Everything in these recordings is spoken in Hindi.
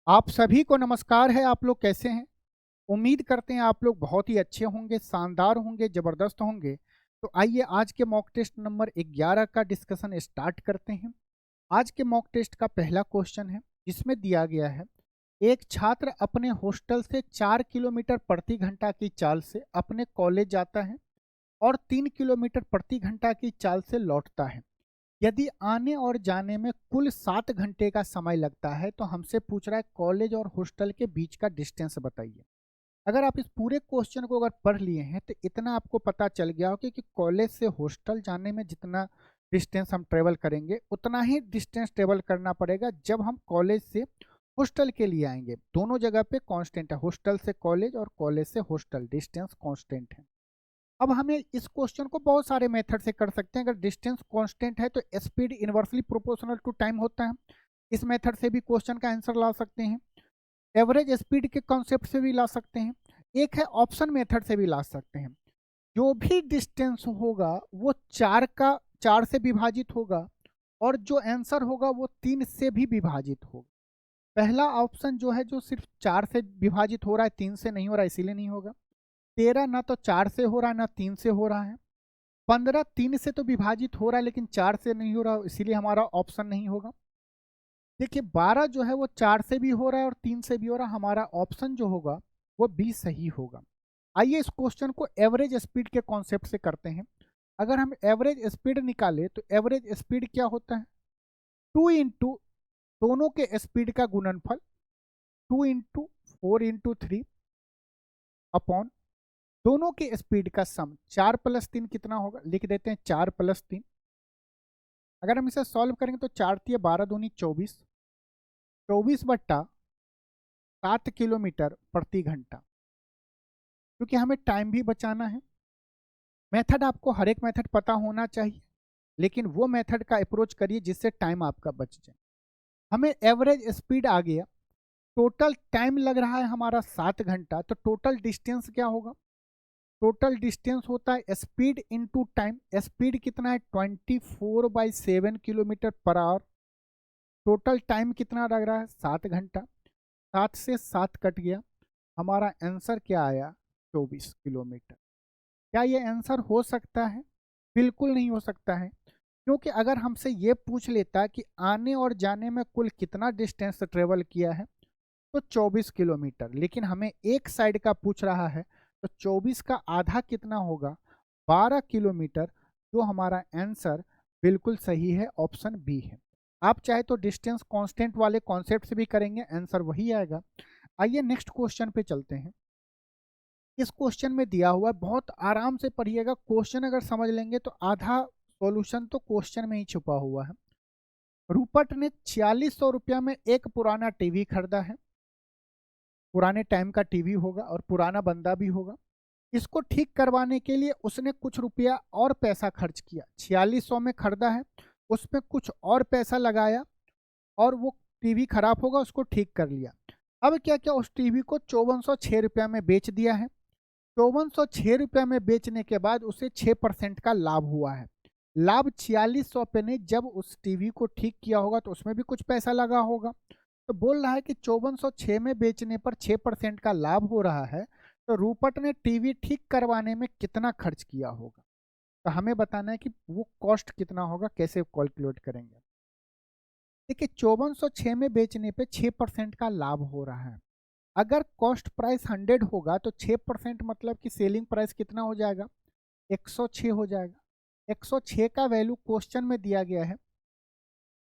आप सभी को नमस्कार है। आप लोग कैसे हैं? उम्मीद करते हैं आप लोग बहुत ही अच्छे होंगे, शानदार होंगे, ज़बरदस्त होंगे। तो आइए आज के मॉक टेस्ट नंबर 11 का डिस्कशन स्टार्ट करते हैं। आज के मॉक टेस्ट का पहला क्वेश्चन है जिसमें दिया गया है, एक छात्र अपने हॉस्टल से 4 किलोमीटर प्रति घंटा की चाल से अपने कॉलेज जाता है और 3 किलोमीटर प्रति घंटा की चाल से लौटता है। यदि आने और जाने में कुल 7 घंटे का समय लगता है तो हमसे पूछ रहा है कॉलेज और हॉस्टल के बीच का डिस्टेंस बताइए। अगर आप इस पूरे क्वेश्चन को अगर पढ़ लिए हैं तो इतना आपको पता चल गया हो कि कॉलेज से हॉस्टल जाने में जितना डिस्टेंस हम ट्रेवल करेंगे उतना ही डिस्टेंस ट्रेवल करना पड़ेगा जब हम कॉलेज से हॉस्टल के लिए आएंगे। दोनों जगह पे कांस्टेंट है, हॉस्टल से कॉलेज और कॉलेज से हॉस्टल डिस्टेंस कांस्टेंट है। अब हमें इस क्वेश्चन को बहुत सारे मेथड से कर सकते हैं। अगर डिस्टेंस कांस्टेंट है तो speed inversely proportional to time होता है, इस मेथड से भी क्वेश्चन का आंसर ला सकते हैं। एवरेज स्पीड के कॉन्सेप्ट से भी ला सकते हैं। एक है ऑप्शन मेथड से भी ला सकते हैं। जो भी डिस्टेंस होगा वो चार से विभाजित होगा और जो आंसर होगा वो 3 से भी विभाजित होगा। पहला ऑप्शन जो है जो सिर्फ 4 से विभाजित हो रहा है, 3 से नहीं हो रहा है, इसीलिए नहीं होगा। 13 ना तो 4 से हो रहा है ना 3 से हो रहा है। 15 3 से तो विभाजित हो रहा है लेकिन 4 से नहीं हो रहा, इसीलिए हमारा ऑप्शन नहीं होगा। देखिए 12 जो है वो 4 से भी हो रहा है और 3 से भी हो रहा है, हमारा ऑप्शन जो होगा वो बी सही होगा। आइए इस क्वेश्चन को एवरेज स्पीड के कॉन्सेप्ट से करते हैं। अगर हम एवरेज स्पीड निकालें तो एवरेज स्पीड क्या होता है? 2 इंटू दोनों के स्पीड का गुणनफल, 2 इंटू 4 इंटू 3 अपॉन दोनों के स्पीड का सम। 4 + 3 कितना होगा? लिख देते हैं 4 + 3। अगर हम इसे सॉल्व करेंगे तो 4×3 = 12, 24/7 किलोमीटर प्रति घंटा। क्योंकि हमें टाइम भी बचाना है, मेथड आपको हर एक मेथड पता होना चाहिए, लेकिन वो मेथड का अप्रोच करिए जिससे टाइम आपका बच जाए। हमें एवरेज स्पीड आ गया, टोटल टाइम लग रहा है हमारा 7 घंटा, तो टोटल डिस्टेंस क्या होगा? टोटल डिस्टेंस होता है स्पीड इंटू टाइम। स्पीड कितना है? 24/7 kilometre per hour. Total time कितना लग रहा है? 7 घंटा। 7 से 7 कट गया, हमारा आंसर क्या आया? 24 किलोमीटर। क्या ये आंसर हो सकता है? बिल्कुल नहीं हो सकता है। क्योंकि अगर हमसे ये पूछ लेता कि आने और जाने में कुल कितना डिस्टेंस ट्रेवल किया है तो 24 किलोमीटर, लेकिन हमें एक साइड का पूछ रहा है तो 24 का आधा कितना होगा? 12 किलोमीटर। जो हमारा आंसर बिल्कुल सही है, ऑप्शन बी है। आप चाहे तो डिस्टेंस कांस्टेंट वाले कॉन्सेप्ट से भी करेंगे, आंसर वही आएगा। आइए नेक्स्ट क्वेश्चन पे चलते हैं। इस क्वेश्चन में दिया हुआ है, बहुत आराम से पढ़िएगा। क्वेश्चन अगर समझ लेंगे तो आधा सॉल्यूशन तो क्वेश्चन में ही छुपा हुआ है। रूपट ने 4600 रुपया में एक पुराना टीवी खरीदा है। पुराने टाइम का टीवी होगा और पुराना बंदा भी होगा। इसको ठीक करवाने के लिए उसने कुछ रुपया और पैसा खर्च किया। 4600 में खरीदा है, उसमें कुछ और पैसा लगाया और वो टीवी खराब होगा, उसको ठीक कर लिया। अब क्या क्या उस टीवी को 5406 रुपया में बेच दिया है। 5406 रुपया में बेचने के बाद उसे 6% का लाभ हुआ है। लाभ 4600 पे नहीं, जब उस टीवी को ठीक किया होगा तो उसमें भी कुछ पैसा लगा होगा। तो बोल रहा है कि 5406 में बेचने पर 6% का लाभ हो रहा है, तो रूपट ने टीवी ठीक करवाने में कितना खर्च किया होगा। तो हमें बताना है कि वो कॉस्ट कितना होगा, कैसे कैलकुलेट करेंगे। देखिए 5406 में बेचने पे 6% का लाभ हो रहा है। अगर कॉस्ट प्राइस 100 होगा तो 6% मतलब कि सेलिंग प्राइस कितना हो जाएगा? 106 हो जाएगा। 106 का वैल्यू क्वेश्चन में दिया गया है,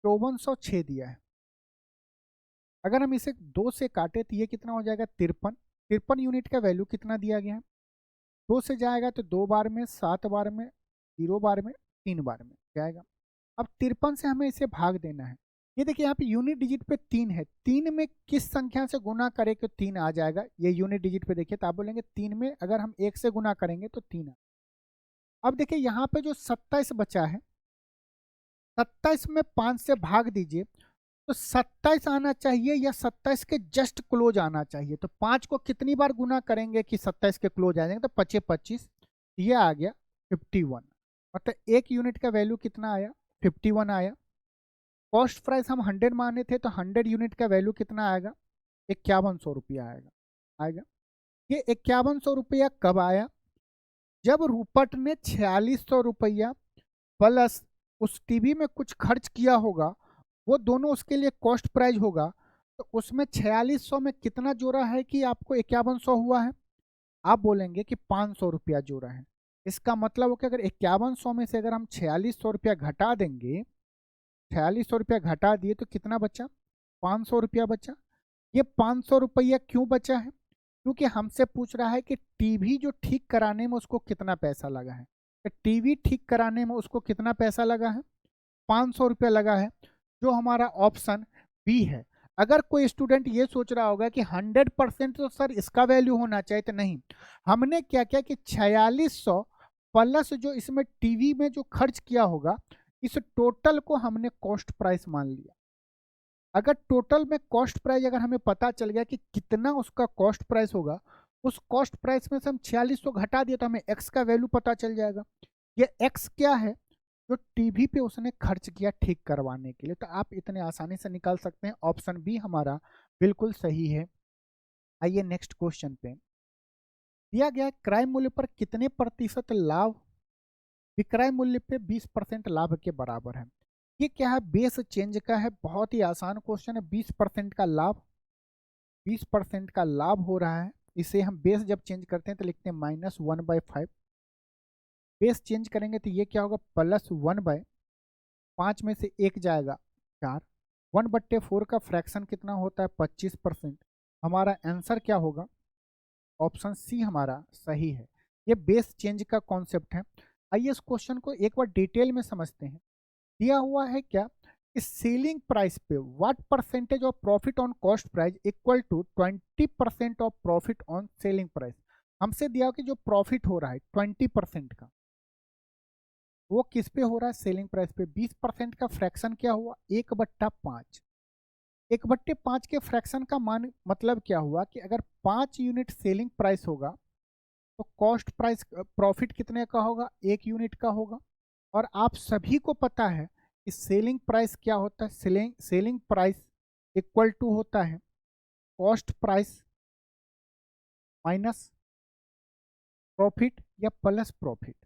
5406 दिया है। अगर हम इसे 2 से काटे तो ये कितना हो जाएगा? 53। 53 यूनिट का वैल्यू कितना दिया गया है? 2 से जाएगा तो 2 बार में, 7 बार में, 0 बार में, 3 बार में जाएगा। अब 53 से हमें इसे भाग देना है। ये देखिए यहाँ पे यूनिट डिजिट पे 3 है, 3 में किस संख्या से गुना करें तो 3 आ जाएगा। ये यूनिट डिजिट पे देखिए तो आप बोलेंगे 3 में अगर हम 1 से गुना करेंगे तो 3 आ। अब देखिए यहाँ पे जो 27 बचा है, 27 में 5 से भाग दीजिए तो 27 आना चाहिए या 27 के जस्ट क्लोज आना चाहिए। तो 5 को कितनी बार गुना करेंगे कि 27 के क्लोज आ जाएंगे? तो 25 25, ये आ गया 51। मतलब एक यूनिट का वैल्यू कितना आया? 51 आया। कॉस्ट प्राइस हम 100 माने थे तो 100 यूनिट का वैल्यू कितना आएगा? 5100 रुपया आएगा। आएगा ये 5100 रुपया कब आया? जब रूपट ने 4600 रुपया प्लस उस टीवी में कुछ खर्च किया होगा, वो दोनों उसके लिए कॉस्ट प्राइस होगा, तो उसमें 4600 में कितना जोड़ा है कि आपको 5100 हुआ है? आप बोलेंगे कि 500 रुपया जोड़ा है। इसका मतलब हो कि अगर 5100 में से अगर हम 4600 रुपया घटा देंगे, 4600 रुपया घटा दिए तो कितना बचा? 500 रुपया बचा। ये 500 रुपया क्यों बचा है? क्योंकि हमसे पूछ रहा है कि टीवी जो ठीक कराने में उसको कितना पैसा लगा है। तो टीवी ठीक कराने में उसको कितना पैसा लगा है? 500 रुपया लगा है, जो हमारा ऑप्शन बी है। अगर कोई स्टूडेंट ये सोच रहा होगा कि 100% तो सर इसका वैल्यू होना चाहिए, तो नहीं, हमने क्या किया कि 4600 प्लस जो इसमें टीवी में जो खर्च किया होगा, इस टोटल को हमने कॉस्ट प्राइस मान लिया। अगर टोटल में कॉस्ट प्राइस अगर हमें पता चल गया कि कितना उसका कॉस्ट प्राइस होगा, उस कॉस्ट प्राइस में से हम 4600 घटा दिए तो हमें एक्स का वैल्यू पता चल जाएगा। ये एक्स क्या है? जो टीवी पे उसने खर्च किया ठीक करवाने के लिए। तो आप इतने आसानी से निकाल सकते हैं। ऑप्शन बी हमारा बिल्कुल सही है। आइए नेक्स्ट क्वेश्चन पे। दिया गया क्रय मूल्य पर कितने प्रतिशत लाभ विक्रय मूल्य पे 20% लाभ के बराबर है? ये क्या है? बेस चेंज का है। बहुत ही आसान क्वेश्चन है। 20% का लाभ, 20% का लाभ हो रहा है। इसे हम बेस जब चेंज करते हैं तो लिखते हैं -1/5। बेस चेंज करेंगे तो ये क्या होगा? +1/5 में से 1 जाएगा 4। 1/4 का फ्रैक्शन कितना होता है? 25%। हमारा आंसर क्या होगा? ऑप्शन सी हमारा सही है। ये बेस चेंज का कॉन्सेप्ट है। आइए इस क्वेश्चन को एक बार डिटेल में समझते हैं। दिया हुआ है क्या? इस सेलिंग प्राइस पे what percentage of profit on cost price equal to 20% of profit on selling price. हमसे दिया कि जो प्रॉफिट हो रहा है 20% का, वो किस पे हो रहा है? सेलिंग प्राइस पे। 20% का फ्रैक्शन क्या हुआ? 1/5। 1/5 के फ्रैक्शन का मान मतलब क्या हुआ कि अगर 5 यूनिट सेलिंग प्राइस होगा तो कॉस्ट प्राइस प्रॉफिट कितने का होगा? 1 यूनिट का होगा। और आप सभी को पता है कि सेलिंग प्राइस क्या होता है? सेलिंग प्राइस इक्वल टू होता है कॉस्ट प्राइस माइनस प्रॉफिट या प्लस प्रॉफिट।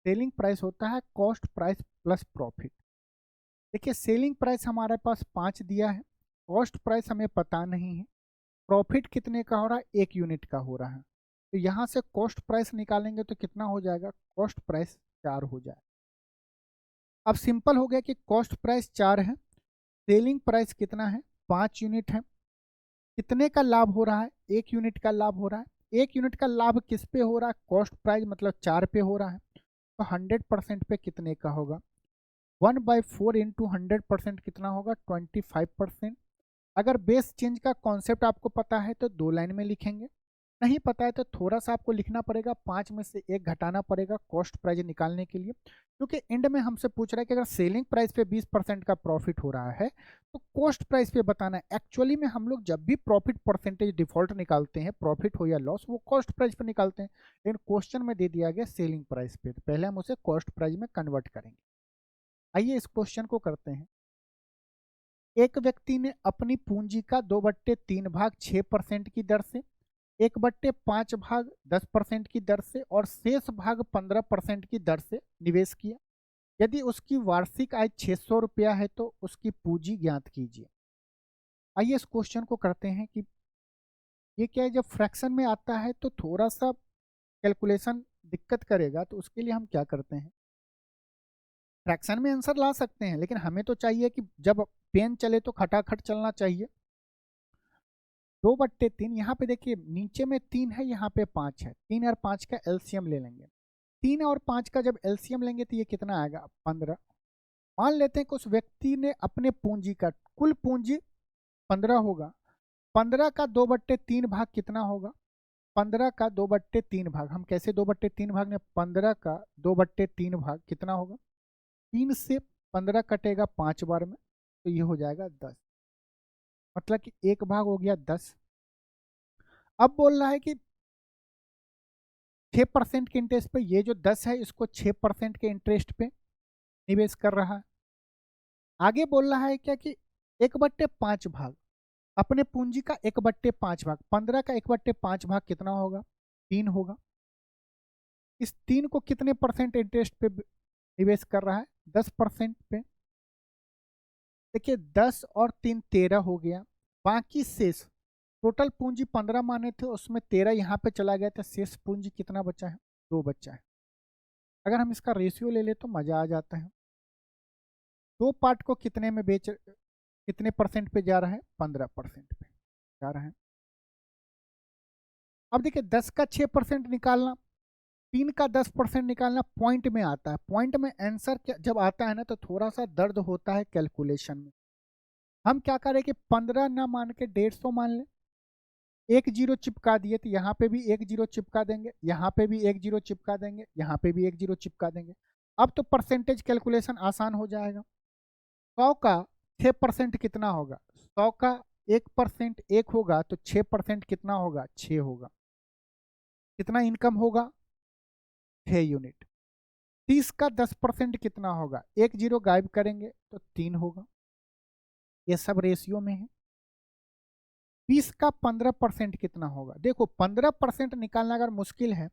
सेलिंग प्राइस होता है कॉस्ट प्राइस प्लस प्रॉफिट। देखिए सेलिंग प्राइस हमारे पास 5 दिया है, कॉस्ट प्राइस हमें पता नहीं है, प्रॉफिट कितने का हो रहा है? 1 यूनिट का हो रहा है। तो यहाँ से कॉस्ट प्राइस निकालेंगे तो कितना हो जाएगा? कॉस्ट प्राइस 4 हो जाएगा। अब सिंपल हो गया कि कॉस्ट प्राइस 4 है, सेलिंग प्राइस कितना है? 5 यूनिट है। कितने का लाभ हो रहा है? 1 यूनिट का लाभ हो रहा है। 1 यूनिट का लाभ किस पे हो रहा है? कॉस्ट प्राइस मतलब 4 पे हो रहा है। तो 100% पे कितने का होगा? 1/4 इंटू 100% कितना होगा? 25%। अगर बेस चेंज का कॉन्सेप्ट आपको पता है तो 2 लाइन में लिखेंगे, नहीं पता है तो थोड़ा सा आपको लिखना पड़ेगा, 5 में से 1 घटाना पड़ेगा कॉस्ट प्राइस निकालने के लिए। क्योंकि एंड में हमसे पूछ रहा है कि अगर सेलिंग प्राइस पे 20% का प्रॉफिट हो रहा है तो कॉस्ट प्राइस पे बताना है। एक्चुअली में हम लोग जब भी प्रॉफिट परसेंटेज डिफॉल्ट निकालते हैं, प्रॉफिट हो या लॉस, वो कॉस्ट प्राइस पे निकालते हैं। लेकिन क्वेश्चन में दे दिया गया सेलिंग प्राइस पे, तो पहले हम उसे कॉस्ट प्राइस में कन्वर्ट करेंगे। आइए इस क्वेश्चन को करते हैं। एक व्यक्ति ने अपनी पूंजी का 2/3 भाग 6% की दर से, 1/5 भाग 10% की दर से और शेष भाग 15% की दर से निवेश किया। यदि उसकी वार्षिक आय 600 रुपया है तो उसकी पूंजी ज्ञात कीजिए। आइए इस क्वेश्चन को करते हैं कि ये क्या है, जब फ्रैक्शन में आता है तो थोड़ा सा कैलकुलेशन दिक्कत करेगा। तो उसके लिए हम क्या करते हैं, फ्रैक्शन में आंसर ला सकते हैं, लेकिन हमें तो चाहिए कि जब पेन चले तो खटाखट चलना चाहिए। 2/3, यहाँ पे देखिए नीचे में 3 है, यहाँ पे 5 है। 3 और 5 का एलसीएम ले लेंगे। 3 और 5 का जब एलसीएम लेंगे तो ये कितना आएगा? 15। मान लेते हैं कि उस व्यक्ति ने अपने पूंजी का कुल पूंजी 15 होगा। 15 का 2/3 भाग कितना होगा? 15 का 2/3 भाग, हम कैसे 2/3 भाग में, 15 का 2/3 भाग कितना होगा? 3 से 15 कटेगा 5 बार में, तो ये हो जाएगा 10। मतलब कि 1 भाग हो गया 10। अब बोल रहा है कि 6% के इंटरेस्ट पे, ये जो 10 है इसको 6% के इंटरेस्ट पे निवेश कर रहा है। आगे बोल रहा है क्या कि 1/5 भाग, अपने पूंजी का 1/5 भाग, 15 का 1/5 भाग कितना होगा? 3 होगा। इस 3 को कितने परसेंट इंटरेस्ट पे निवेश कर रहा है? 10% पे। देखिए 10 और 3 13 हो गया। बाकी शेष टोटल पूंजी 15 माने थे, उसमें 13 यहाँ पे चला गया था, शेष पूंजी कितना बचा है? 2 बचा है। अगर हम इसका रेशियो ले ले तो मजा आ जाता है। 2 पार्ट को कितने में कितने परसेंट पे जा रहा है? 15% पे जा रहा है। अब देखिए 10 का 6% निकालना, 3 का 10% निकालना पॉइंट में आता है। पॉइंट में आंसर जब आता है ना तो थोड़ा सा दर्द होता है कैलकुलेशन में। हम क्या करें कि 15 ना मान के 150 मान लें। एक जीरो चिपका दिए तो यहाँ पे भी एक जीरो चिपका देंगे, यहाँ पे भी एक जीरो चिपका देंगे, यहाँ पे भी एक जीरो चिपका देंगे। अब तो परसेंटेज कैलकुलेशन आसान हो जाएगा। 100 का 6% कितना होगा? 100 का 1% 1 होगा तो 6% कितना होगा? 6 होगा। कितना इनकम होगा? 6 यूनिट। 30 का 10% कितना होगा? एक जीरो गायब करेंगे तो 3 होगा। ये सब रेशियो में है। 20 का 15% कितना होगा? देखो 15% निकालना अगर मुश्किल है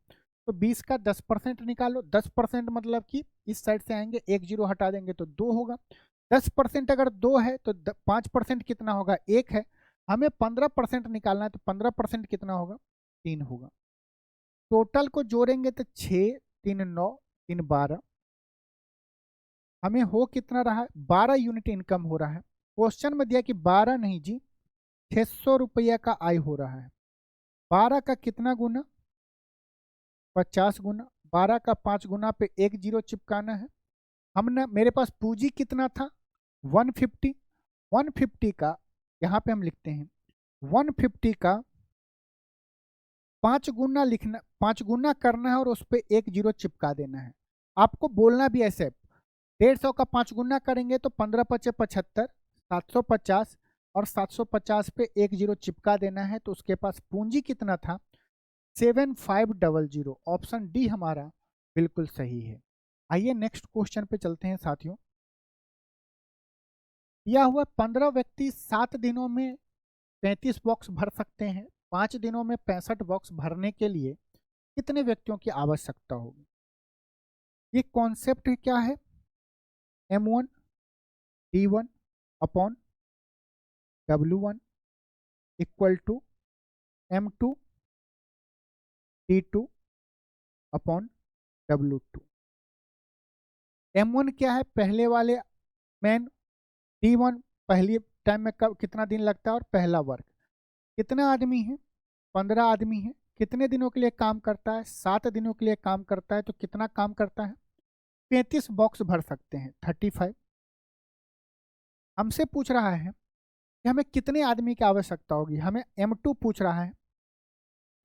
तो 20 का 10% निकालो। 10% मतलब कि इस साइड से आएंगे, एक जीरो हटा देंगे तो 2 होगा। 10% अगर 2 है तो 5% कितना होगा? 1 है। हमें 15% निकालना है तो 15% कितना होगा? 3 होगा। टोटल को जोड़ेंगे तो 6 3 9 3 12। हमें हो कितना रहा है? 12 यूनिट इनकम हो रहा है। क्वेश्चन में दिया कि 12 नहीं जी, 600 रुपया का आय हो रहा है। 12 का कितना गुना? 50 गुना। 12 का 5 गुना पे एक जीरो चिपकाना है। हमने, मेरे पास पूंजी कितना था? 150। 150 का यहाँ पे हम लिखते हैं 150 का 5 गुना लिखना, 5 गुना करना है और उस पर एक जीरो चिपका देना है। आपको बोलना भी ऐसे, 150 का 5 गुना करेंगे तो 15 पचे 75, 750 और 750 पे एक जीरो चिपका देना है। तो उसके पास पूंजी कितना था? 7500। ऑप्शन डी हमारा बिल्कुल सही है। आइए नेक्स्ट क्वेश्चन पे चलते हैं साथियों। यह हुआ 15 व्यक्ति 7 दिनों में 35 बॉक्स भर सकते हैं। 5 दिनों में 65 बॉक्स भरने के लिए कितने व्यक्तियों की आवश्यकता होगी? ये कॉन्सेप्ट क्या है? M1 D1 upon W1 equal to M2 D2 upon W2। M1 क्या है? पहले वाले मैन। D1 पहली टाइम में कब कितना दिन लगता है और पहला वर्क। कितना आदमी है? 15 आदमी है। कितने दिनों के लिए काम करता है? 7 दिनों के लिए काम करता है। तो कितना काम करता है? 35 बॉक्स भर सकते हैं, 35। हमसे पूछ रहा है कि हमें कितने आदमी की आवश्यकता होगी। हमें M2 पूछ रहा है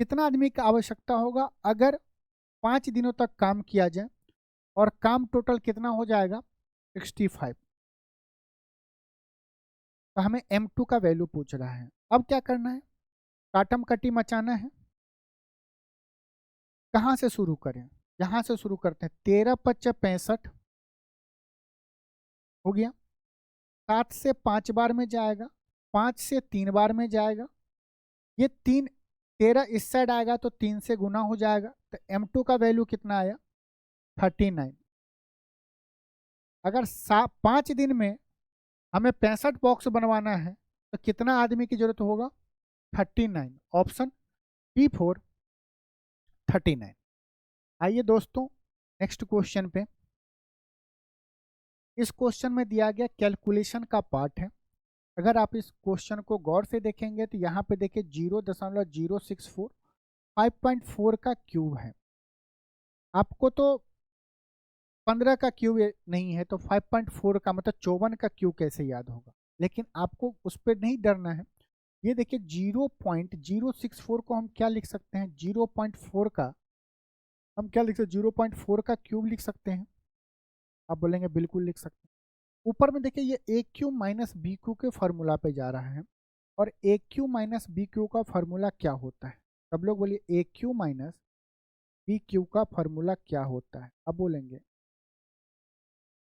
कितना आदमी की आवश्यकता होगा अगर 5 दिनों तक काम किया जाए, और काम टोटल कितना हो जाएगा? 65। तो हमें M2 का वैल्यू पूछ रहा है। अब क्या करना है? काटम कटी मचाना है। कहाँ से शुरू करें? यहाँ से शुरू करते हैं। 13 पच्चे 65 हो गया। 7 से 5 बार में जाएगा, 5 से 3 बार में जाएगा। ये 13 इस साइड आएगा तो 3 से गुना हो जाएगा। तो M2 का वैल्यू कितना आया? 39। अगर 5 दिन में हमें 65 बॉक्स बनवाना है तो कितना आदमी की जरूरत होगा? 39। Option P4 39। आइए दोस्तों नेक्स्ट क्वेश्चन पे। इस क्वेश्चन में दिया गया कैलकुलेशन का पार्ट है। अगर आप इस क्वेश्चन को गौर से देखेंगे तो यहाँ पे देखिए 0.064 5.4 का क्यूब है। आपको तो 15 का क्यूब नहीं है तो 5.4 का मतलब 54 का क्यूब कैसे याद होगा? लेकिन आपको उस पर नहीं डरना है। ये देखिए 0.064 को हम क्या लिख सकते हैं? 0.4 का हम क्या लिख सकते हैं? 0.4 का क्यूब लिख सकते हैं। आप बोलेंगे बिल्कुल लिख सकते हैं। ऊपर में देखिए ये a cube minus b cube के फॉर्मूला पे जा रहा है। और a cube minus b cube का फॉर्मूला क्या होता है? सब लोग बोलिए a cube minus b cube का फॉर्मूला क्या होता है? अब बोलेंगे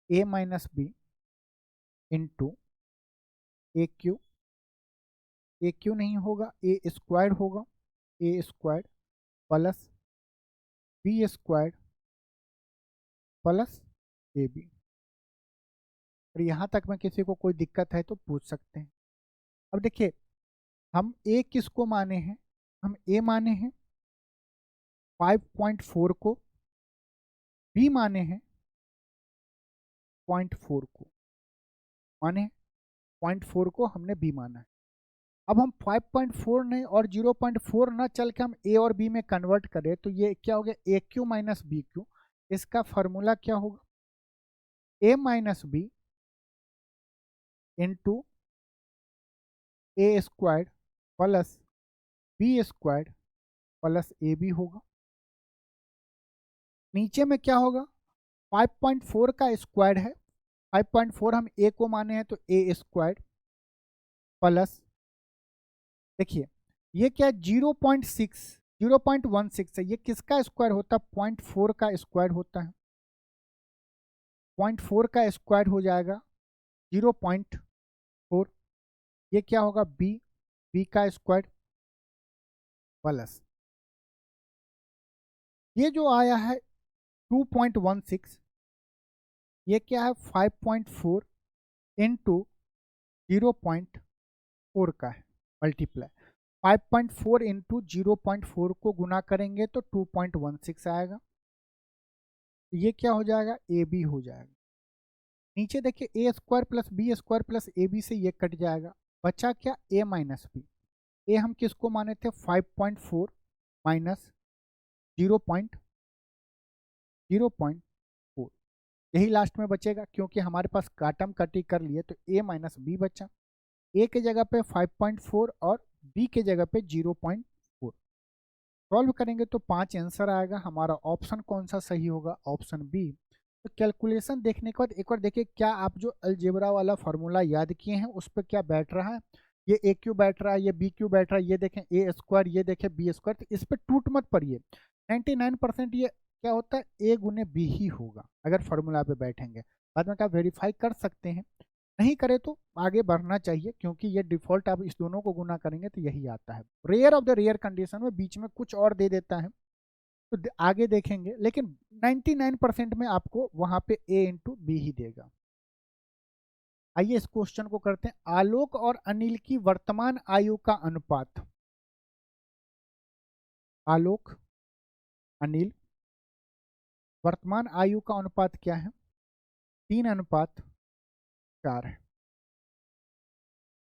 a minus b into a cube a cube नहीं होगा, ए स्क्वायर होगा, a square plus B square plus a b. और यहाँ तक में किसी को कोई दिक्कत है तो पूछ सकते हैं। अब देखिए, हम ए किसको माने हैं, हम ए माने हैं 5.4 को, बी माने हैं 0.4 को, माने 0.4 को हमने बी माना है। अब हम 5.4 नहीं और 0.4 ना चल के हम ए और बी में कन्वर्ट करें तो ये क्या हो गया, a cube minus b cube. इसका फॉर्मूला क्या होगा, a minus b into a square plus B square plus a b होगा। नीचे में क्या होगा, 5.4 का स्क्वायर है, 5.4 हम ए को माने हैं तो ए स्क्वायर प्लस, देखिए ये क्या 0.16 है, ये किसका स्क्वायर होता है, 0.4 का स्क्वायर होता है। 0.4 का स्क्वायर हो जाएगा 0.4, ये क्या होगा बी का स्क्वायर प्लस ये जो आया है 2.16, ये क्या है 5.4 इंटू 0.4 का है मल्टीप्लाई, 5.4 इंटू 0.4 को गुना करेंगे तो 2.16 आएगा। ये क्या हो जाएगा, ए बी हो जाएगा। नीचे देखिए ए स्क्वायर प्लस ए बी से ये कट जाएगा, बचा क्या ए माइनस बी। ए हम किसको माने थे 5.4 माइनस 0.4, यही लास्ट में बचेगा क्योंकि हमारे पास काटम कटी कर लिए तो ए माइनस बी बचा। ए के जगह पे 5.4 और बी के जगह पे 0.4। सॉल्व करेंगे तो 5 आंसर आएगा। हमारा ऑप्शन कौन सा सही होगा, ऑप्शन बी। तो कैलकुलेशन देखने के बाद एक बार देखिए क्या आप जो अलजेब्रा वाला फार्मूला याद किए हैं उस पर क्या बैठ रहा है। ये ए क्यू बैठ रहा है, ये बी क्यू बैठ रहा है, ये देखें ए स्क्वायर, ये देखें बी स्क्वायर। तो इस पर टूट मत पड़िए, 99% ये क्या होता है ए गुने बी ही होगा अगर फार्मूला पे बैठेंगे। बाद में क्या वेरीफाई कर सकते हैं, नहीं करे तो आगे बढ़ना चाहिए क्योंकि ये डिफॉल्ट आप इस दोनों को गुना करेंगे तो यही आता है। Rare of the rare condition में बीच में कुछ और दे देता है तो आगे देखेंगे, लेकिन 99% में आपको वहां पे ए इंटू बी ही देगा। आइए इस क्वेश्चन को करते हैं। आलोक और अनिल की वर्तमान आयु का अनुपात, आलोक अनिल वर्तमान आयु का अनुपात क्या है, 3:4 है।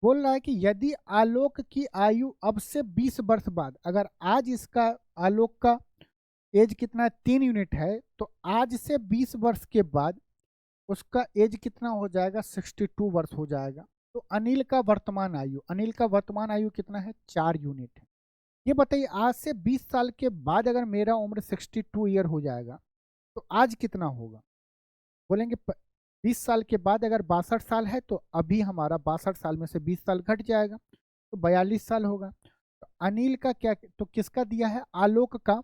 बोल रहा है कि यदि आलोक की आयु अब से 20 वर्ष बाद, अगर आज इसका आलोक का एज कितना 3 यूनिट है तो आज से 20 वर्ष के बाद उसका एज कितना हो जाएगा 62 वर्ष हो जाएगा। तो अनिल का वर्तमान आयु कितना है 4 यूनिट है। ये बताइए आज से 20 साल के बाद अगर मेरा उम्र 62 ईयर हो जाएगा तो आज कितना होगा। बोलेंगे 20 साल के बाद अगर 62 साल है तो अभी हमारा 62 साल में से 20 साल घट जाएगा तो 42 साल होगा। तो अनिल का क्या, तो किसका दिया है, आलोक का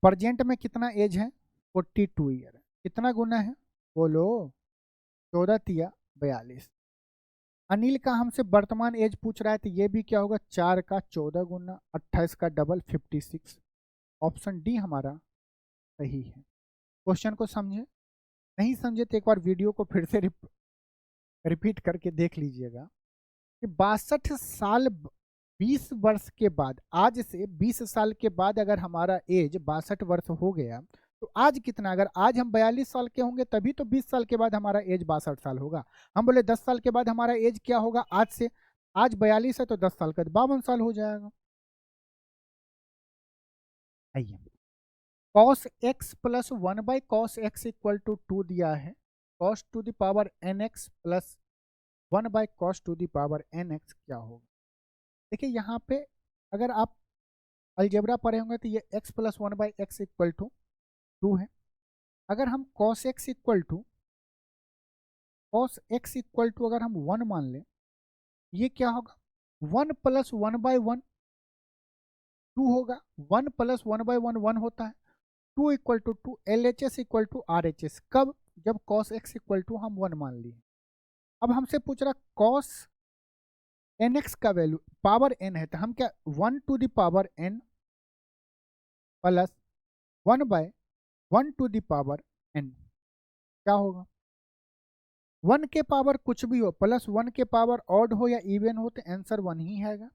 प्रेजेंट में कितना एज है 42 ईयर है। कितना गुना है बोलो, 14 तिया 42। अनिल का हमसे वर्तमान एज पूछ रहा है तो ये भी क्या होगा 4 का 14 गुना 28 का डबल 56। ऑप्शन डी हमारा सही है। क्वेश्चन को समझे, नहीं समझे तो एक बार वीडियो को फिर से रिपीट करके देख लीजिएगा कि 62 साल 20 वर्ष के बाद, आज से 20 साल के बाद अगर हमारा एज 62 वर्ष हो गया तो आज कितना, अगर आज हम 42 साल के होंगे तभी तो 20 साल के बाद हमारा एज 62 साल होगा। हम बोले 10 साल के बाद हमारा एज क्या होगा, आज से, आज 42 है तो 10 साल का 52 साल हो जाएगा। आइए cos x plus 1/cos x equal to 2 दिया है, cos to the power nx plus 1/cos to the power nx क्या होगा। देखिए यहाँ पे अगर आप अलजेब्रा पढ़े होंगे तो ये x plus 1/x equal to 2 है। अगर हम cos x इक्वल टू अगर हम 1 मान लें, ये क्या होगा 1 प्लस 1/1 2 होगा। 1 प्लस 1/1 1 होता है, 2 equal to 2 LHS equal to RHS। कब, जब cos x इक्वल टू हम 1 मान लिए। अब हमसे पूछ रहा cos एन एक्स का वैल्यू पावर एन है, तो हम क्या 1 to the power n plus 1/1 to the power n क्या होगा। 1 के पावर कुछ भी हो प्लस 1 के पावर ऑड हो या इवन हो तो आंसर 1 ही आएगा।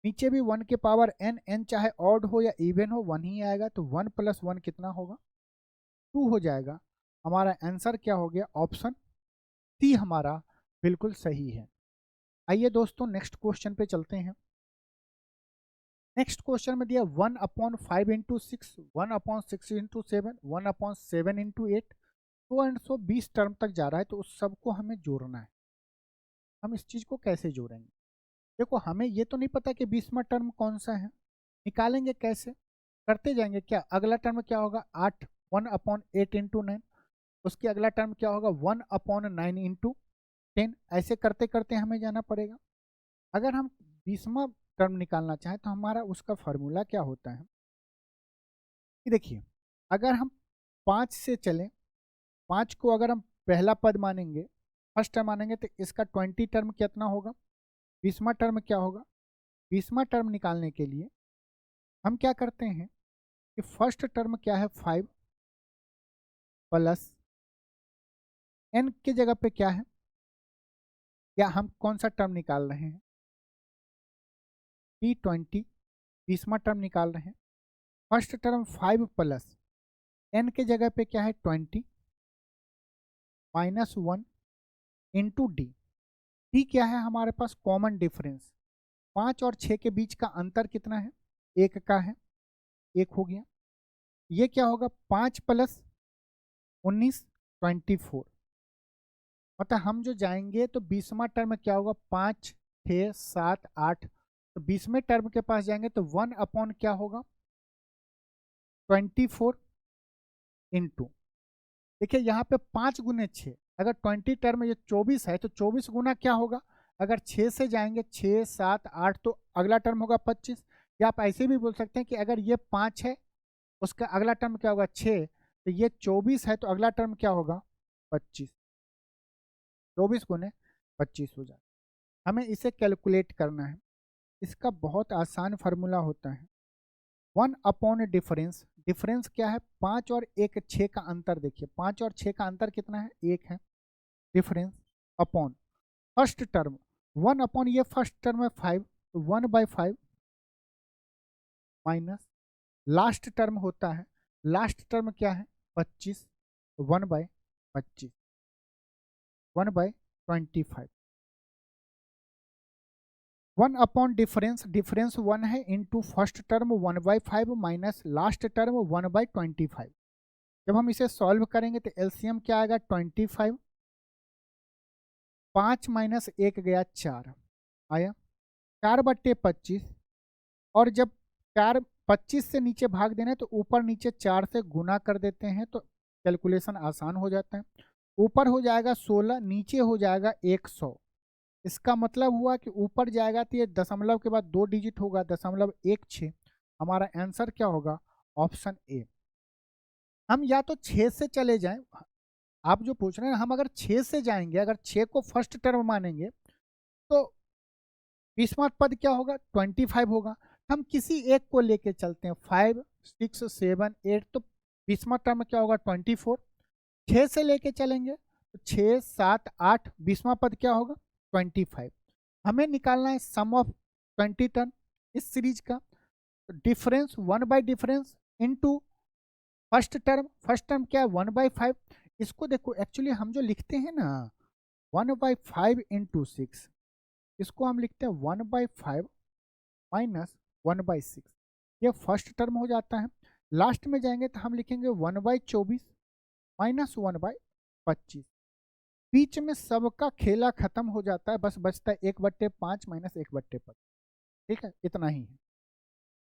नीचे भी 1 के पावर एन, एन चाहे ऑड हो या इवन हो 1 ही आएगा, तो 1 प्लस 1 कितना होगा, 2 हो जाएगा। हमारा आंसर क्या हो गया, ऑप्शन सी हमारा बिल्कुल सही है। आइए दोस्तों नेक्स्ट क्वेश्चन पे चलते हैं। नेक्स्ट क्वेश्चन में दिया 1/5 इंटू 6, 1/6 इंटू 7, 1/7 इंटू 8, 220 टर्म तक जा रहा है, तो उस सबको हमें जोड़ना है। हम इस चीज को कैसे जोड़ेंगे, देखो हमें ये तो नहीं पता कि 20वां टर्म कौन सा है, निकालेंगे कैसे, करते जाएंगे। क्या अगला टर्म क्या होगा 8, 1/8 इंटू 9, उसके अगला टर्म क्या होगा 1/9 इंटू 10, ऐसे करते करते हमें जाना पड़ेगा। अगर हम 20वां टर्म निकालना चाहें तो हमारा उसका फॉर्मूला क्या होता है कि देखिए, अगर हम 5 से चलें, 5 को अगर हम पहला पद मानेंगे, फर्स्ट टर्म मानेंगे, तो इसका 20 टर्म कितना होगा, 20वां टर्म क्या होगा। 20वां टर्म निकालने के लिए हम क्या करते हैं कि फर्स्ट टर्म क्या है 5 प्लस एन के जगह पे क्या है, या हम कौन सा टर्म निकाल रहे हैं T20, 20वां टर्म निकाल रहे हैं। फर्स्ट टर्म 5 प्लस एन के जगह पे क्या है 20 माइनस 1 इंटू डी। डी क्या है हमारे पास, कॉमन डिफरेंस, 5 और 6 के बीच का अंतर कितना है, 1 का है, 1 हो गया। ये क्या होगा 5 प्लस 19 24, मतलब हम जो जाएंगे तो 20वां टर्म क्या होगा 5 6 7 8, तो 20वें टर्म के पास जाएंगे तो 1 अपॉन क्या होगा 24 इंटू, देखिए यहाँ पे 5 गुने 6, अगर 20 टर्म ये 24 है तो 24 गुना क्या होगा, अगर 6 से जाएंगे 6 7 8 तो अगला टर्म होगा 25, या आप ऐसे भी बोल सकते हैं कि अगर ये 5 है उसका अगला टर्म क्या होगा 6, तो ये 24 है तो अगला टर्म क्या होगा 25, 24 गुने 25 हो जाए। हमें इसे कैलकुलेट करना है, इसका बहुत आसान फार्मूला होता है 1 अपॉन डिफरेंस। डिफरेंस क्या है 5 और 1 6 का अंतर, देखिए 5 और 6 का अंतर कितना है 1 है, difference upon first term 1 upon ये फर्स्ट टर्म है 5, तो 1/5 माइनस लास्ट टर्म होता है, लास्ट टर्म क्या है 25, 1/25 1/25, 1 अपॉन डिफरेंस, डिफरेंस 1 है into first term 1/5 minus last term 1/25। जब हम इसे सॉल्व करेंगे तो एलसीएम क्या आएगा 25, 5 माइनस 1 गया 4 आया, 4/25, और जब 4 25 से नीचे भाग देना है तो ऊपर नीचे 4 से गुना कर देते हैं तो कैलकुलेशन आसान हो जाता है। ऊपर हो जाएगा 16, नीचे हो जाएगा 100, इसका मतलब हुआ कि ऊपर जाएगा तो ये दशमलव के बाद 2 डिजिट होगा, 0.16। हमारा आंसर क्या होगा, ऑप्शन ए। हम या तो 6 से चले जाएं, आप जो पूछ रहे हैं हम अगर 6 से जाएंगे, अगर 6 को फर्स्ट टर्म मानेंगे तो 20वां पद क्या होगा 25 होगा, हम किसी एक को लेके चलते हैं 5 6 7 8, तो 20वां टर्म क्या होगा 24, 6 से लेके चलेंगे तो 6 7 8, 20वां पद क्या होगा 25। हमें निकालना है सम ऑफ 20 टर्म इस सीरीज का, तो difference 1 by difference into first term, first term क्या है 1/5। इसको देखो एक्चुअली हम जो लिखते हैं ना 1/5 इंटू 6, इसको हम लिखते हैं 1/5 माइनस 1/6, ये फर्स्ट टर्म हो जाता है। लास्ट में जाएंगे तो हम लिखेंगे 1/24 माइनस 1/25, बीच में सबका खेला खत्म हो जाता है, बस बचता है 1/5 माइनस 1/5। ठीक है, इतना ही है।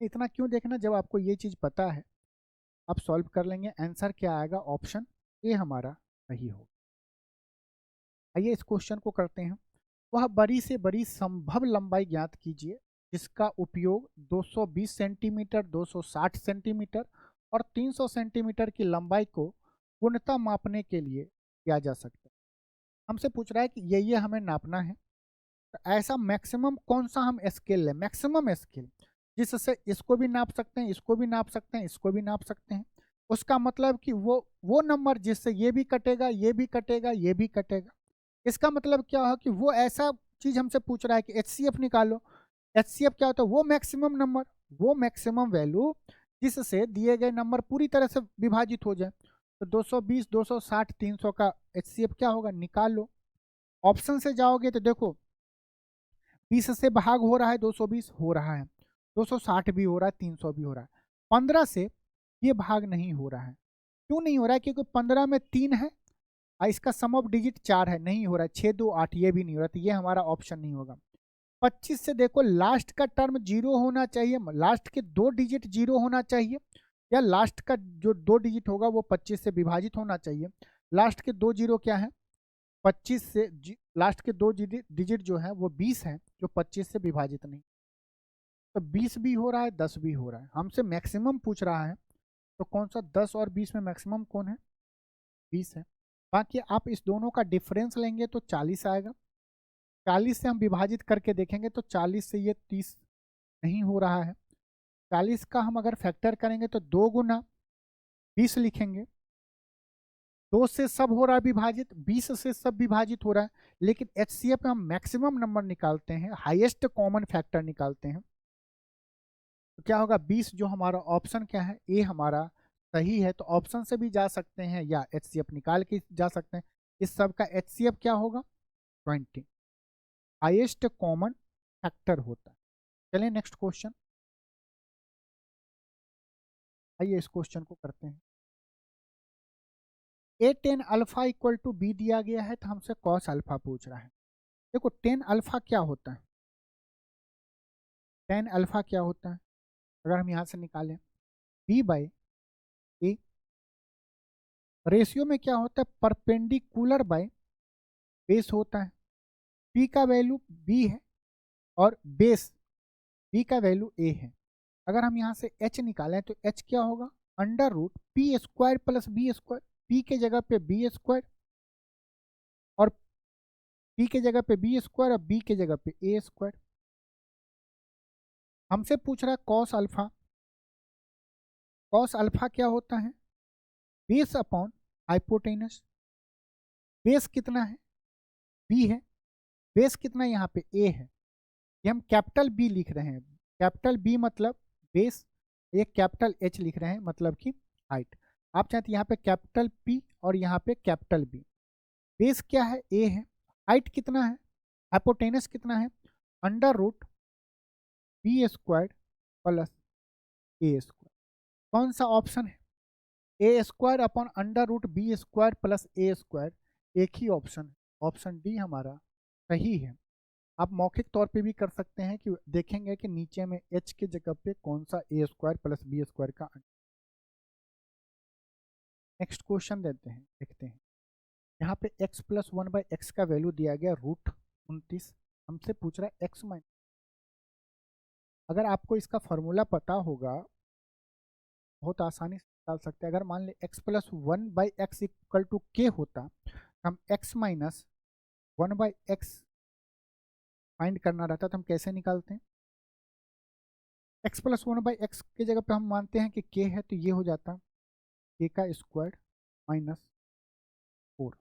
इतना क्यों देखना, जब आपको ये चीज़ पता है आप सॉल्व कर लेंगे, आंसर क्या आएगा, ऑप्शन ए हमारा सही होगा। आइए इस क्वेश्चन को करते हैं। वह बड़ी से बड़ी संभव लंबाई ज्ञात कीजिए जिसका उपयोग 220 सेंटीमीटर, 260 सेंटीमीटर और 300 सेंटीमीटर की लंबाई को पूर्णतः मापने के लिए किया जा सकता है। हमसे पूछ रहा है कि ये हमें नापना है, तो ऐसा मैक्सिमम कौन सा हम स्केल लें, मैक्सिमम स्केल जिससे इसको भी नाप सकते हैं, इसको भी नाप सकते हैं, इसको भी नाप सकते हैं। उसका मतलब कि वो नंबर जिससे ये भी कटेगा, ये भी कटेगा, ये भी कटेगा। इसका मतलब क्या है कि वो ऐसा चीज हमसे पूछ रहा है कि HCF निकालो। HCF क्या होता है, वो मैक्सिमम नंबर, वो मैक्सिमम वैल्यू जिससे दिए गए नंबर पूरी तरह से विभाजित हो जाए। तो 220, 260, 300 का HCF क्या होगा, निकाल लो। ऑप्शन से जाओगे तो देखो 20 से भाग हो रहा है, 220 हो रहा है, 260 भी हो रहा है, 300 भी हो रहा है। 15 से ये भाग नहीं हो रहा है। क्यों नहीं हो रहा है, क्योंकि 15 में 3 है और इसका सम ऑफ डिजिट 4 है, नहीं हो रहा है। 6 2 8 ये भी नहीं हो रहा, तो ये हमारा ऑप्शन नहीं होगा। 25 से देखो लास्ट का टर्म 0 होना चाहिए, लास्ट के 2 डिजिट 0 होना चाहिए, या लास्ट का जो 2 डिजिट होगा वो 25 से विभाजित होना चाहिए। लास्ट के 2 जीरो क्या है, 25 से लास्ट के 2 डिजिट जो है वो 20 है, जो 25 से विभाजित नहीं। तो 20 भी हो रहा है, 10 भी हो रहा है, हमसे मैक्सिमम पूछ रहा है। तो कौन सा 10 और 20 में मैक्सिमम कौन है, 20 है। बाकी आप इस दोनों का डिफरेंस लेंगे तो 40 आएगा। 40 से हम विभाजित करके देखेंगे तो 40 से ये 30 नहीं हो रहा है। 40 का हम अगर फैक्टर करेंगे तो 2 गुना 20 लिखेंगे। 2 से सब हो रहा है विभाजित, 20 से सब विभाजित हो रहा है, लेकिन HCF में हम मैक्सिमम नंबर निकालते हैं, हाईएस्ट कॉमन फैक्टर निकालते हैं। तो क्या होगा, 20 जो हमारा ऑप्शन क्या है, ए हमारा सही है। तो ऑप्शन से भी जा सकते हैं या HCF निकाल के जा सकते हैं। इस सब का HCF क्या होगा, 20, हाईएस्ट कॉमन फैक्टर होता है। चलिए नेक्स्ट क्वेश्चन, आइए इस क्वेश्चन को करते हैं। A10 alpha equal to be दिया गया है, तो हमसे कॉस अल्फा पूछ रहा है। देखो 10 अल्फा क्या होता है, 10 अल्फा क्या होता है, अगर हम यहाँ से निकालें बी बाई ए, रेशियो में क्या होता है, परपेंडिकुलर बाय बेस होता है। पी का वैल्यू बी है और बेस बी का वैल्यू ए है। अगर हम यहाँ से एच निकालें तो एच क्या होगा, under root P square plus B square. P के जगह पे बी स्क्वायर और पी के जगह पे बी स्क्वायर और बी के जगह पे ए स्क्वायर। हमसे पूछ रहा है कॉस अल्फा। कॉस अल्फा क्या होता है, बेस अपॉन हाइपोटेनस। बेस कितना है, बी है, बेस कितना है यहाँ पे ए है। ये हम कैपिटल बी लिख रहे हैं, कैपिटल बी मतलब बेस, ये कैपिटल एच लिख रहे हैं मतलब कि हाइट। आप चाहते यहाँ पे कैपिटल पी और यहाँ पे कैपिटल बी। बेस क्या है, ए है। हाइट कितना है, हाइपोटेनस कितना है, under root b square plus a square. कौन सा ऑप्शन है, a square upon under root b square plus a square, एक ही ऑप्शन है, ऑप्शन डी हमारा सही है। आप मौखिक तौर पे भी कर सकते हैं कि देखेंगे कि नीचे में h के जगह पे कौन सा ए स्क्वायर प्लस बी स्क्वायर का। नेक्स्ट क्वेश्चन देते हैं, देखते हैं। यहाँ पे x प्लस 1/x का वैल्यू दिया गया √29। हमसे पूछ रहा है x माइनस। अगर आपको इसका फॉर्मूला पता होगा बहुत आसानी से निकाल सकते हैं। अगर मान ले x plus 1/x equal to k होता, हम x माइनस 1/x फाइंड करना रहता तो हम कैसे निकालते हैं। x प्लस 1/x के जगह पे हम मानते हैं कि k है, तो ये हो जाता k का स्क्वायर माइनस 4।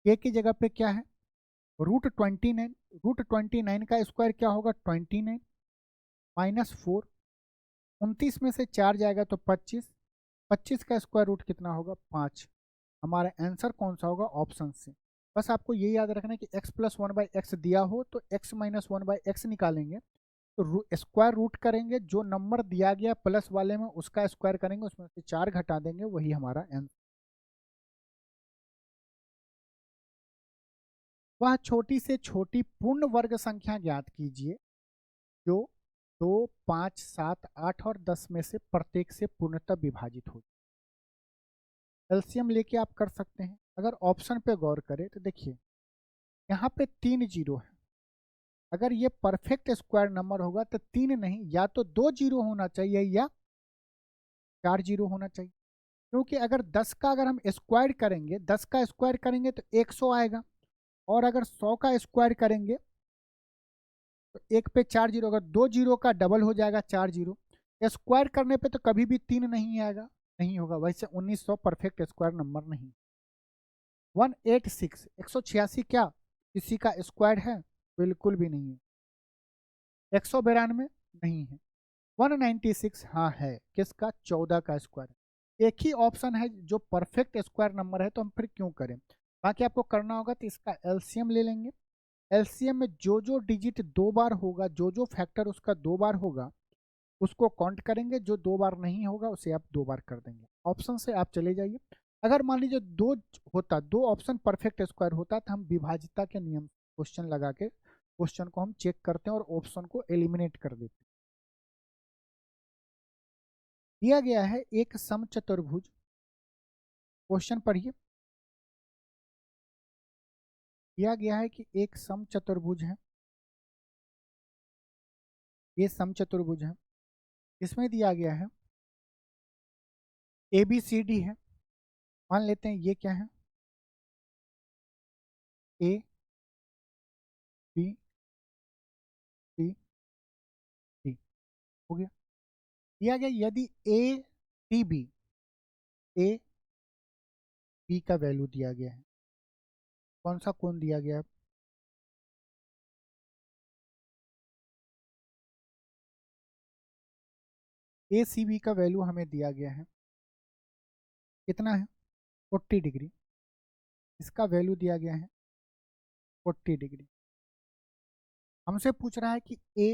k की जगह पे क्या है, √29। √29 का स्क्वायर क्या होगा, 29 माइनस 4। 29 में से 4 जाएगा तो 25। 25 का स्क्वायर रूट कितना होगा, 5। हमारा आंसर कौन सा होगा, ऑप्शन से। बस आपको ये याद रखना है कि x प्लस 1/x दिया हो तो x माइनस 1/x निकालेंगे, तो स्क्वायर रूट करेंगे, जो नंबर दिया गया प्लस वाले में उसका स्क्वायर करेंगे, उसमें से 4 घटा देंगे, वही हमारा आंसर। वह छोटी से छोटी पूर्ण वर्ग संख्या ज्ञात कीजिए जो 2, 5, 7, 8 और 10 में से प्रत्येक से पूर्णतः विभाजित हो। एलसीएम लेके आप कर सकते हैं। अगर ऑप्शन पे गौर करें तो देखिए यहाँ पे 3 जीरो है। अगर ये परफेक्ट स्क्वायर नंबर होगा तो 3 नहीं, या तो 2 जीरो होना चाहिए या 4 जीरो होना चाहिए। क्योंकि अगर 10 का अगर हम स्क्वायर करेंगे, 10 का स्क्वायर करेंगे तो 100 आएगा। और अगर 100 का स्क्वायर करेंगे तो एक पे 4 जीरो, अगर 2 जीरो का डबल हो जाएगा 4 जीरो। स्क्वायर करने पे तो कभी भी 3 नहीं आएगा, नहीं होगा। वैसे 1900 परफेक्ट स्क्वायर नंबर नहीं। 186 186 क्या किसी का स्क्वायर है? बिल्कुल भी नहीं है। 192 नहीं है। 196 हाँ है, किसका? 14 का स्क्वायर है। एक ही ऑप्शन है जो परफेक्ट स्क्वायर नंबर है, तो हम फिर क्यों करें? बाकी आपको करना होगा तो इसका एलसीएम ले लेंगे। एलसीएम में जो जो डिजिट 2 बार होगा, जो जो फैक्टर उसका 2 बार होगा, उसको काउंट करेंगे। जो 2 बार नहीं होगा उसे आप 2 बार कर देंगे। ऑप्शन से आप चले जाइए। अगर मान लीजिए 2 होता, 2 ऑप्शन परफेक्ट स्क्वायर होता, तो हम विभाजिता के नियम क्वेश्चन लगा के क्वेश्चन को हम चेक करते हैं और ऑप्शन को एलिमिनेट कर देते हैं। दिया गया है एक समचतुर्भुज, क्वेश्चन पढ़िए। दिया गया है कि एक समचतुर्भुज है, ये समचतुर्भुज है। इसमें दिया गया है ए बी सी डी है। मान लेते हैं ये क्या है, ए बी सी डी हो गया। दिया गया यदि A D B, A B का वैल्यू दिया गया है। कौन सा कोण दिया गया है? ए सी बी का वैल्यू हमें दिया गया है, कितना है? 40 डिग्री। इसका वैल्यू दिया गया है 40 डिग्री। हमसे पूछ रहा है कि ए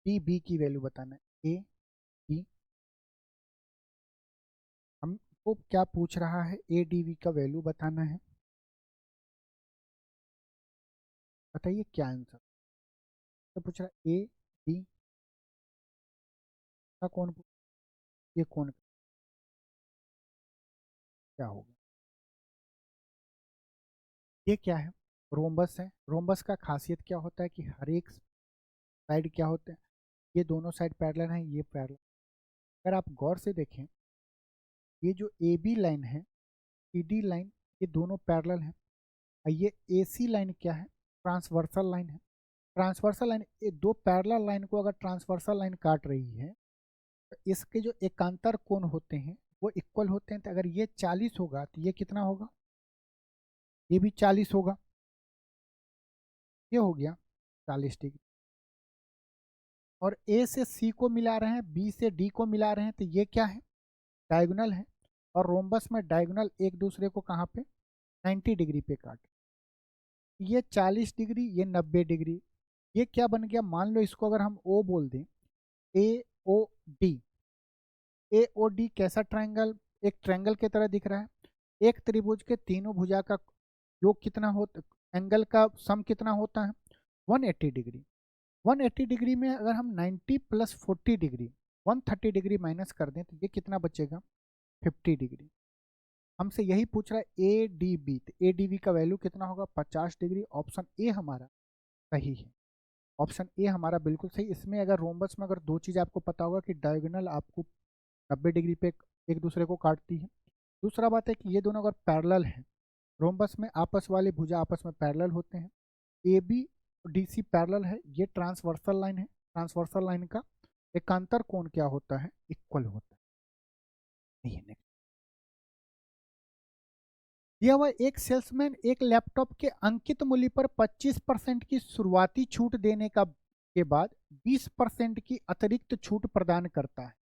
डी बी की वैल्यू बताना है। ए बी, हमको क्या पूछ रहा है? ए डी बी का वैल्यू बताना है। बताइए क्या आंसर तो पूछ रहा है। ए डी का कौन, ये कौन, क्या होगा? ये क्या है? रोम्बस है। रोम्बस का खासियत क्या होता है कि हर एक साइड क्या होते हैं, ये दोनों साइड पैरेलल हैं, ये पैरेलल। अगर आप गौर से देखें, ये जो ए बी लाइन है, सी डी लाइन, ये दोनों पैरेलल हैं। और ये ए सी लाइन क्या है? ट्रांसवर्सल लाइन है। ट्रांसवर्सल लाइन, ये दो पैरेलल लाइन को अगर ट्रांसवर्सल लाइन काट रही है, तो इसके जो एकांतर कोण होते हैं वो इक्वल होते हैं। तो अगर ये 40 होगा तो ये कितना होगा? ये भी 40 होगा। ये हो गया 40 डिग्री। और ए से सी को मिला रहे हैं, बी से डी को मिला रहे हैं, तो ये क्या है? डायगोनल है। और रोम्बस में डायगोनल एक दूसरे को कहाँ पे? 90 डिग्री पे काट। ये 40 डिग्री, ये 90 डिग्री। ये क्या बन गया? मान लो इसको अगर हम ओ बोल दें, ए ओ डी। ए ओ डी कैसा ट्रायंगल? एक ट्रायंगल की तरह दिख रहा है। एक त्रिभुज के तीनों भुजा का योग कितना होता, एंगल का सम कितना होता है? 180 डिग्री। 180 डिग्री में अगर हम 90 प्लस 40 डिग्री, 130 डिग्री माइनस कर दें तो ये कितना बचेगा? 50 डिग्री। हमसे यही पूछ रहा है ए डी बी। तो ए डी बी का वैल्यू कितना होगा? 50 डिग्री। ऑप्शन ए हमारा सही है। ऑप्शन ए हमारा बिल्कुल सही। इसमें अगर रोम्बस में अगर दो चीज़ आपको पता होगा कि डायगोनल आपको 90 डिग्री पे एक दूसरे को काटती है। दूसरा बात है कि ये दोनों अगर पैरेलल हैं, रोम्बस में आपस वाले भुजा आपस में पैरेलल होते हैं। A B D C parallel है, ये ट्रांसवर्सल लाइन है। ट्रांसवर्सल लाइन का एकांतर कोण क्या होता है? इक्वल होता है। ये next। दिया हुआ एक सेल्समैन एक लैपटॉप के अंकित मूल्य पर 25% की शुरुआती छूट देने का के बाद 20% की अतिरिक्त छूट प्रदान करता है।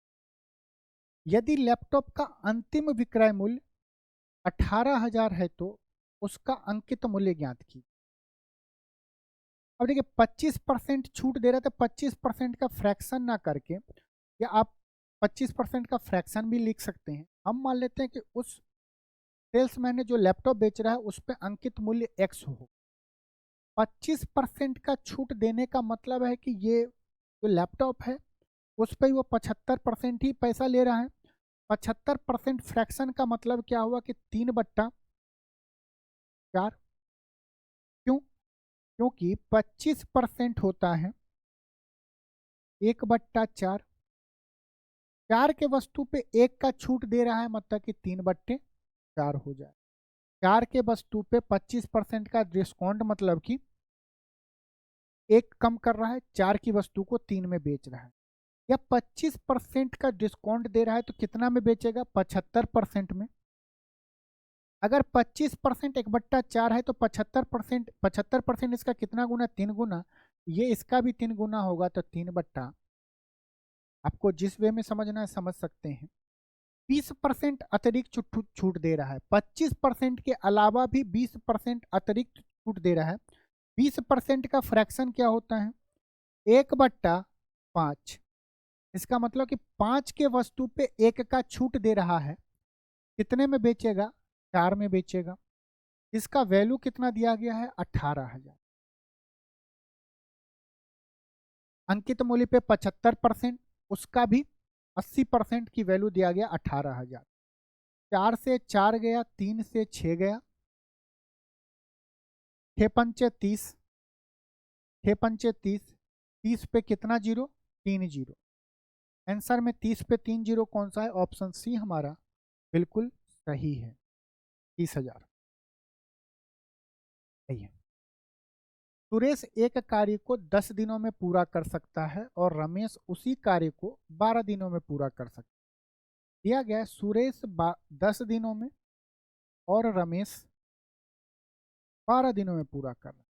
यदि लैपटॉप का अंतिम विक्रय मूल्य 18,000 है तो उसका अंकित मूल्य ज्ञात की। अब देखिए 25% छूट दे रहा था, 25% का फ्रैक्शन ना करके, या आप 25% का फ्रैक्शन भी लिख सकते हैं। हम मान लेते हैं कि उस सेल्समैन ने जो लैपटॉप बेच रहा है उस पर अंकित मूल्य एक्स हो। 25% का छूट देने का मतलब है कि ये जो लैपटॉप है उस पर वो 75% ही पैसा ले रहा है। 75% फ्रैक्शन का मतलब क्या हुआ कि 3/4। क्यों? क्योंकि 25% होता है 1/4। 4 के वस्तु पे 1 का छूट दे रहा है, मतलब कि 3/4 हो जाए। 4 के वस्तु पे 25% का डिस्काउंट, मतलब कि एक कम कर रहा है, 4 की वस्तु को 3 में बेच रहा है, या 25% का डिस्काउंट दे रहा है तो कितना में बेचेगा, 75% में। अगर 25% 1/4 है तो 75% इसका कितना गुना, 3 गुना, ये इसका भी 3 गुना होगा, तो 3/, आपको जिस वे में समझना है समझ सकते हैं। 20% अतिरिक्त छूट दे रहा है, 25% के अलावा भी 20% अतिरिक्त छूट दे रहा है। 20% का फ्रैक्शन क्या होता है, 1/5। इसका मतलब कि 5 के वस्तु पे 1 का छूट दे रहा है, कितने में बेचेगा, 4 में बेचेगा। इसका वैल्यू कितना दिया गया है, 18,000। अंकित मूल्य पे 75%, उसका भी 80% की वैल्यू दिया गया 18,000। 4 से 4 गया, 3 से 6 गया, 6 पंचे 30, 6 पंचे 30, 30 पे कितना जीरो, 3 जीरो। आंसर में 30 पे 3 जीरो कौन सा है, ऑप्शन सी हमारा बिल्कुल सही है, 30,000। सही है। सुरेश एक कार्य को 10 दिनों में पूरा कर सकता है और रमेश उसी कार्य को 12 दिनों में पूरा कर सकता है। दिया गया है सुरेश 10 दिनों में और रमेश 12 दिनों में पूरा कर रहा है।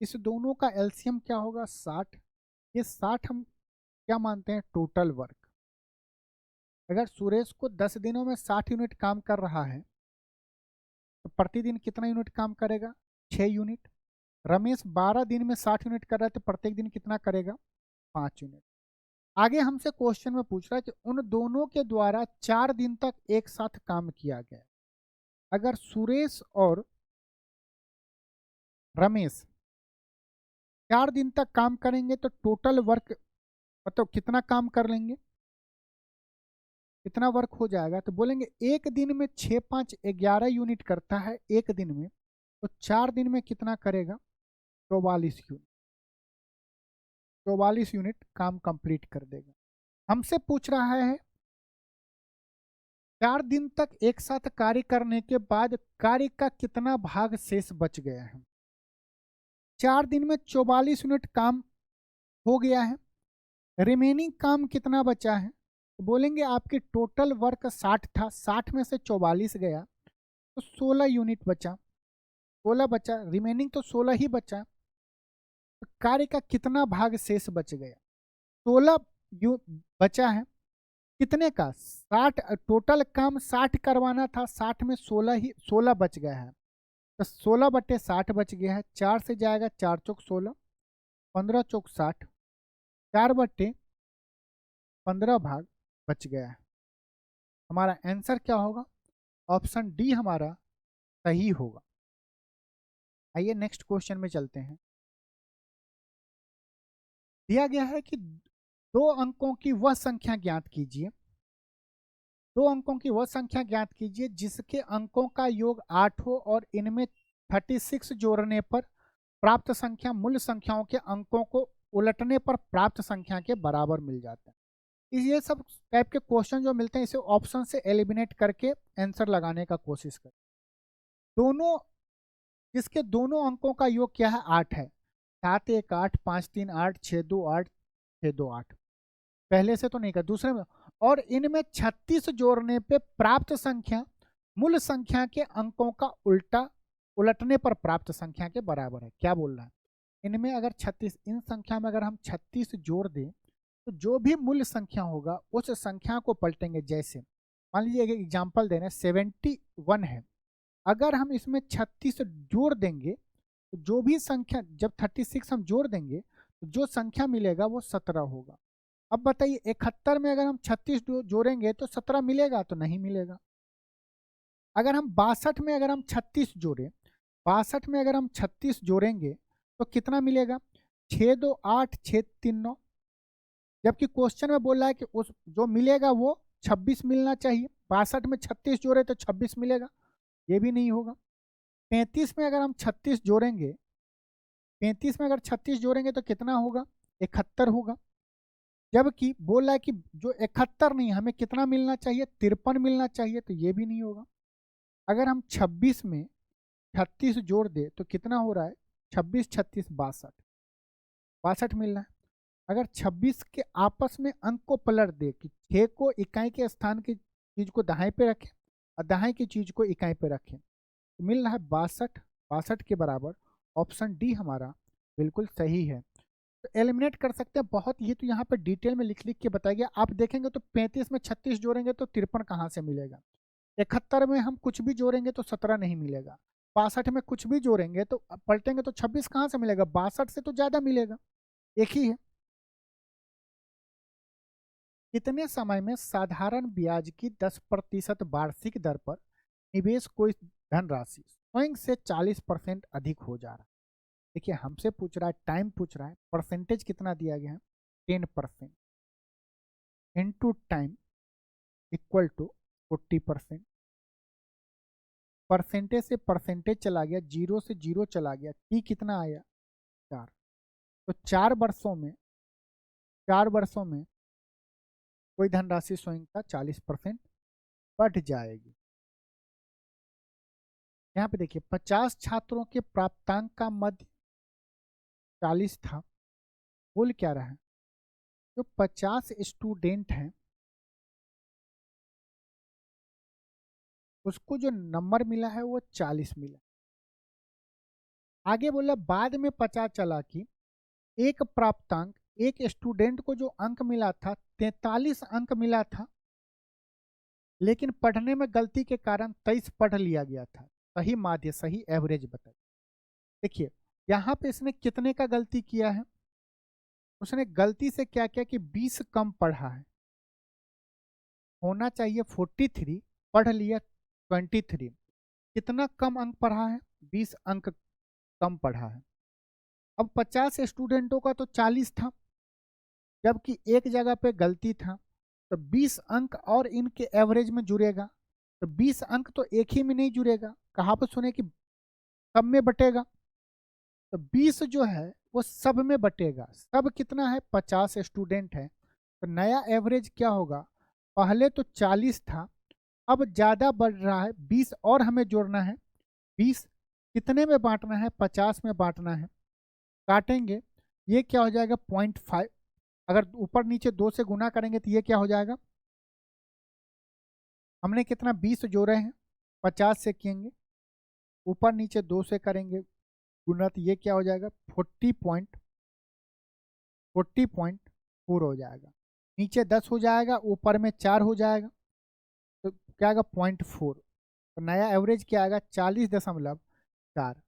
इस दोनों का एलसीएम क्या होगा, 60। ये 60 हम क्या मानते हैं, टोटल वर्क। अगर सुरेश को 10 दिनों में 60 यूनिट काम कर रहा है तो प्रतिदिन कितना यूनिट काम करेगा, 6 यूनिट। रमेश 12 दिन में 60 यूनिट कर रहा है तो प्रत्येक दिन कितना करेगा, 5 यूनिट। आगे हमसे क्वेश्चन में पूछ रहा है कि उन दोनों के द्वारा 4 दिन तक एक साथ काम किया गया। अगर सुरेश और रमेश 4 दिन तक काम करेंगे तो टोटल वर्क मतलब कितना काम कर लेंगे, कितना वर्क हो जाएगा, तो बोलेंगे एक दिन में 6 5 11 यूनिट करता है एक दिन में, तो 4 दिन में कितना करेगा, 44 यूनिट। 44 यूनिट काम कंप्लीट कर देगा। हमसे पूछ रहा है 4 दिन तक एक साथ कार्य करने के बाद कार्य का कितना भाग शेष बच गया है। 4 दिन में 44 यूनिट काम हो गया है, रिमेनिंग काम कितना बचा है, तो बोलेंगे आपके टोटल वर्क 60 था, 60 में से 44 गया तो 16 यूनिट बचा, 16 बचा, रिमेनिंग तो 16 ही बचा। तो कार्य का कितना भाग शेष बच गया, 16 बचा है, कितने का, 60। टोटल काम 60 करवाना था, 60 में 16 बच गया है, तो 16/60 बच गया है। 4 से जाएगा, 4 चौक 16, 15 चौक 60, 4/15 भाग बच गया है। हमारा आंसर क्या होगा, ऑप्शन डी हमारा सही होगा। आइए नेक्स्ट क्वेश्चन में चलते हैं। दिया गया है कि 2 अंकों की वह संख्या ज्ञात कीजिए, 2 अंकों की वह संख्या ज्ञात कीजिए जिसके अंकों का योग 8 हो और इनमें 36 जोड़ने पर प्राप्त संख्या मूल संख्याओं के अंकों को उलटने पर प्राप्त संख्या के बराबर मिल जाता है। ये सब टाइप के क्वेश्चन जो मिलते हैं इसे ऑप्शन से एलिमिनेट करके आंसर लगाने का कोशिश करें। दोनों जिसके दोनों अंकों का योग क्या है, 8 है, 7 1 8, 5 3 8, 6 2 8, 6 2 8, पहले से तो नहीं कर, दूसरे में। और इनमें 36 जोड़ने पे प्राप्त संख्या मूल संख्या के अंकों का उलटने पर प्राप्त संख्या के बराबर है। क्या बोल रहा है, इनमें अगर 36, इन संख्या में अगर हम 36 जोड़ दें तो जो भी मूल संख्या होगा उस संख्या को पलटेंगे। जैसे मान लीजिए एक एग्जाम्पल दे रहे हैं, 71 है, अगर हम इसमें 36 जोड़ देंगे तो जो भी संख्या, जब 36 हम जोड़ देंगे तो जो संख्या मिलेगा वो 17 होगा। अब बताइए 71 में अगर हम 36 जोड़ेंगे तो 17 मिलेगा, तो नहीं मिलेगा। अगर हम 62 में अगर हम 36 जोड़ें, 62 में अगर हम 36 जोड़ेंगे तो कितना मिलेगा, 6 2 8, 6 3 9, जबकि क्वेश्चन में बोल रहा है कि उस जो मिलेगा वो 26 मिलना चाहिए। 62 में 36 जोड़े तो 26 मिलेगा, ये भी नहीं होगा। 35 में अगर हम 36 जोड़ेंगे, 35 में अगर 36 जोड़ेंगे तो कितना होगा, 71 होगा, जबकि बोल रहा है कि जो 71 नहीं, हमें कितना मिलना चाहिए, 53 मिलना चाहिए, तो ये भी नहीं होगा। अगर हम 26 में 36 जोड़ दे तो कितना हो रहा है, 26 36 62, 62 मिल रहा है। अगर 26 के आपस में अंक को पलट दे कि 6 को इकाई के स्थान की चीज को दाएं पे रखें और दाएं की चीज को इकाई पे रखें, तो मिल रहा है 62, 62 के बराबर ऑप्शन डी हमारा बिल्कुल सही है। तो एलिमिनेट कर सकते हैं बहुत, ये तो यहाँ पे डिटेल में लिख लिख के बताया गया। आप देखेंगे तो 35 में 36 जोड़ेंगे तो 53 कहाँ से मिलेगा, 71 में हम कुछ भी जोड़ेंगे तो 17 नहीं मिलेगा, 62 में कुछ भी जोड़ेंगे तो पलटेंगे तो 26 कहाँ से मिलेगा, 62 से तो ज्यादा मिलेगा, एक ही है। कितने समय में साधारण ब्याज की 10% वार्षिक दर पर निवेश कोई धनराशि स्वयं से 40% अधिक हो जा रहा है। देखिए हमसे पूछ रहा है, टाइम पूछ रहा है, परसेंटेज कितना दिया गया है, 10% into time equal to 40%। Percentage से परसेंटेज चला गया, जीरो से जीरो चला गया, टी कितना आया 4। तो 4 वर्षों में कोई धनराशि स्वयं का 40% बढ़ जाएगी। यहाँ पे देखिए 50 छात्रों के प्राप्तांक का मध्य 40 था, बोल क्या रहा है, जो 50 स्टूडेंट हैं उसको जो नंबर मिला है वो 40 मिला। आगे बोला बाद में पता चला कि एक प्राप्तांक, एक स्टूडेंट को जो अंक मिला था 43 अंक मिला था, लेकिन पढ़ने में गलती के कारण 23 पढ़ लिया गया था। सही माध्य, सही एवरेज बताइए। देखिए यहाँ पे इसने कितने का गलती किया है, उसने गलती से क्या किया कि 20 कम पढ़ा है, होना चाहिए 43, पढ़ लिया 23। कितना कम अंक पढ़ा है, 20 अंक कम पढ़ा है। अब 50 स्टूडेंटों का तो 40 था, जबकि एक जगह पे गलती था, तो 20 अंक और इनके एवरेज में जुड़ेगा, तो 20 अंक तो एक ही में नहीं जुड़ेगा, कहाँ पर सुने कि सब में बटेगा, तो 20 जो है वो सब में बटेगा। सब कितना है, 50 स्टूडेंट है, तो नया एवरेज क्या होगा, पहले तो 40 था, अब ज़्यादा बढ़ रहा है, 20 और हमें जोड़ना है। 20 कितने में बांटना है, 50 में बांटना है, काटेंगे, ये क्या हो जाएगा 0.5, अगर ऊपर नीचे 2 से गुना करेंगे तो ये क्या हो जाएगा, हमने कितना 20 जोड़े हैं, 50 से किएंगे, ऊपर नीचे 2 से करेंगे गुना, तो ये क्या हो जाएगा 40.4 हो जाएगा। नीचे 10 हो जाएगा, ऊपर में 4 हो जाएगा, तो क्या आएगा 0.4, तो नया एवरेज क्या आएगा 40.4।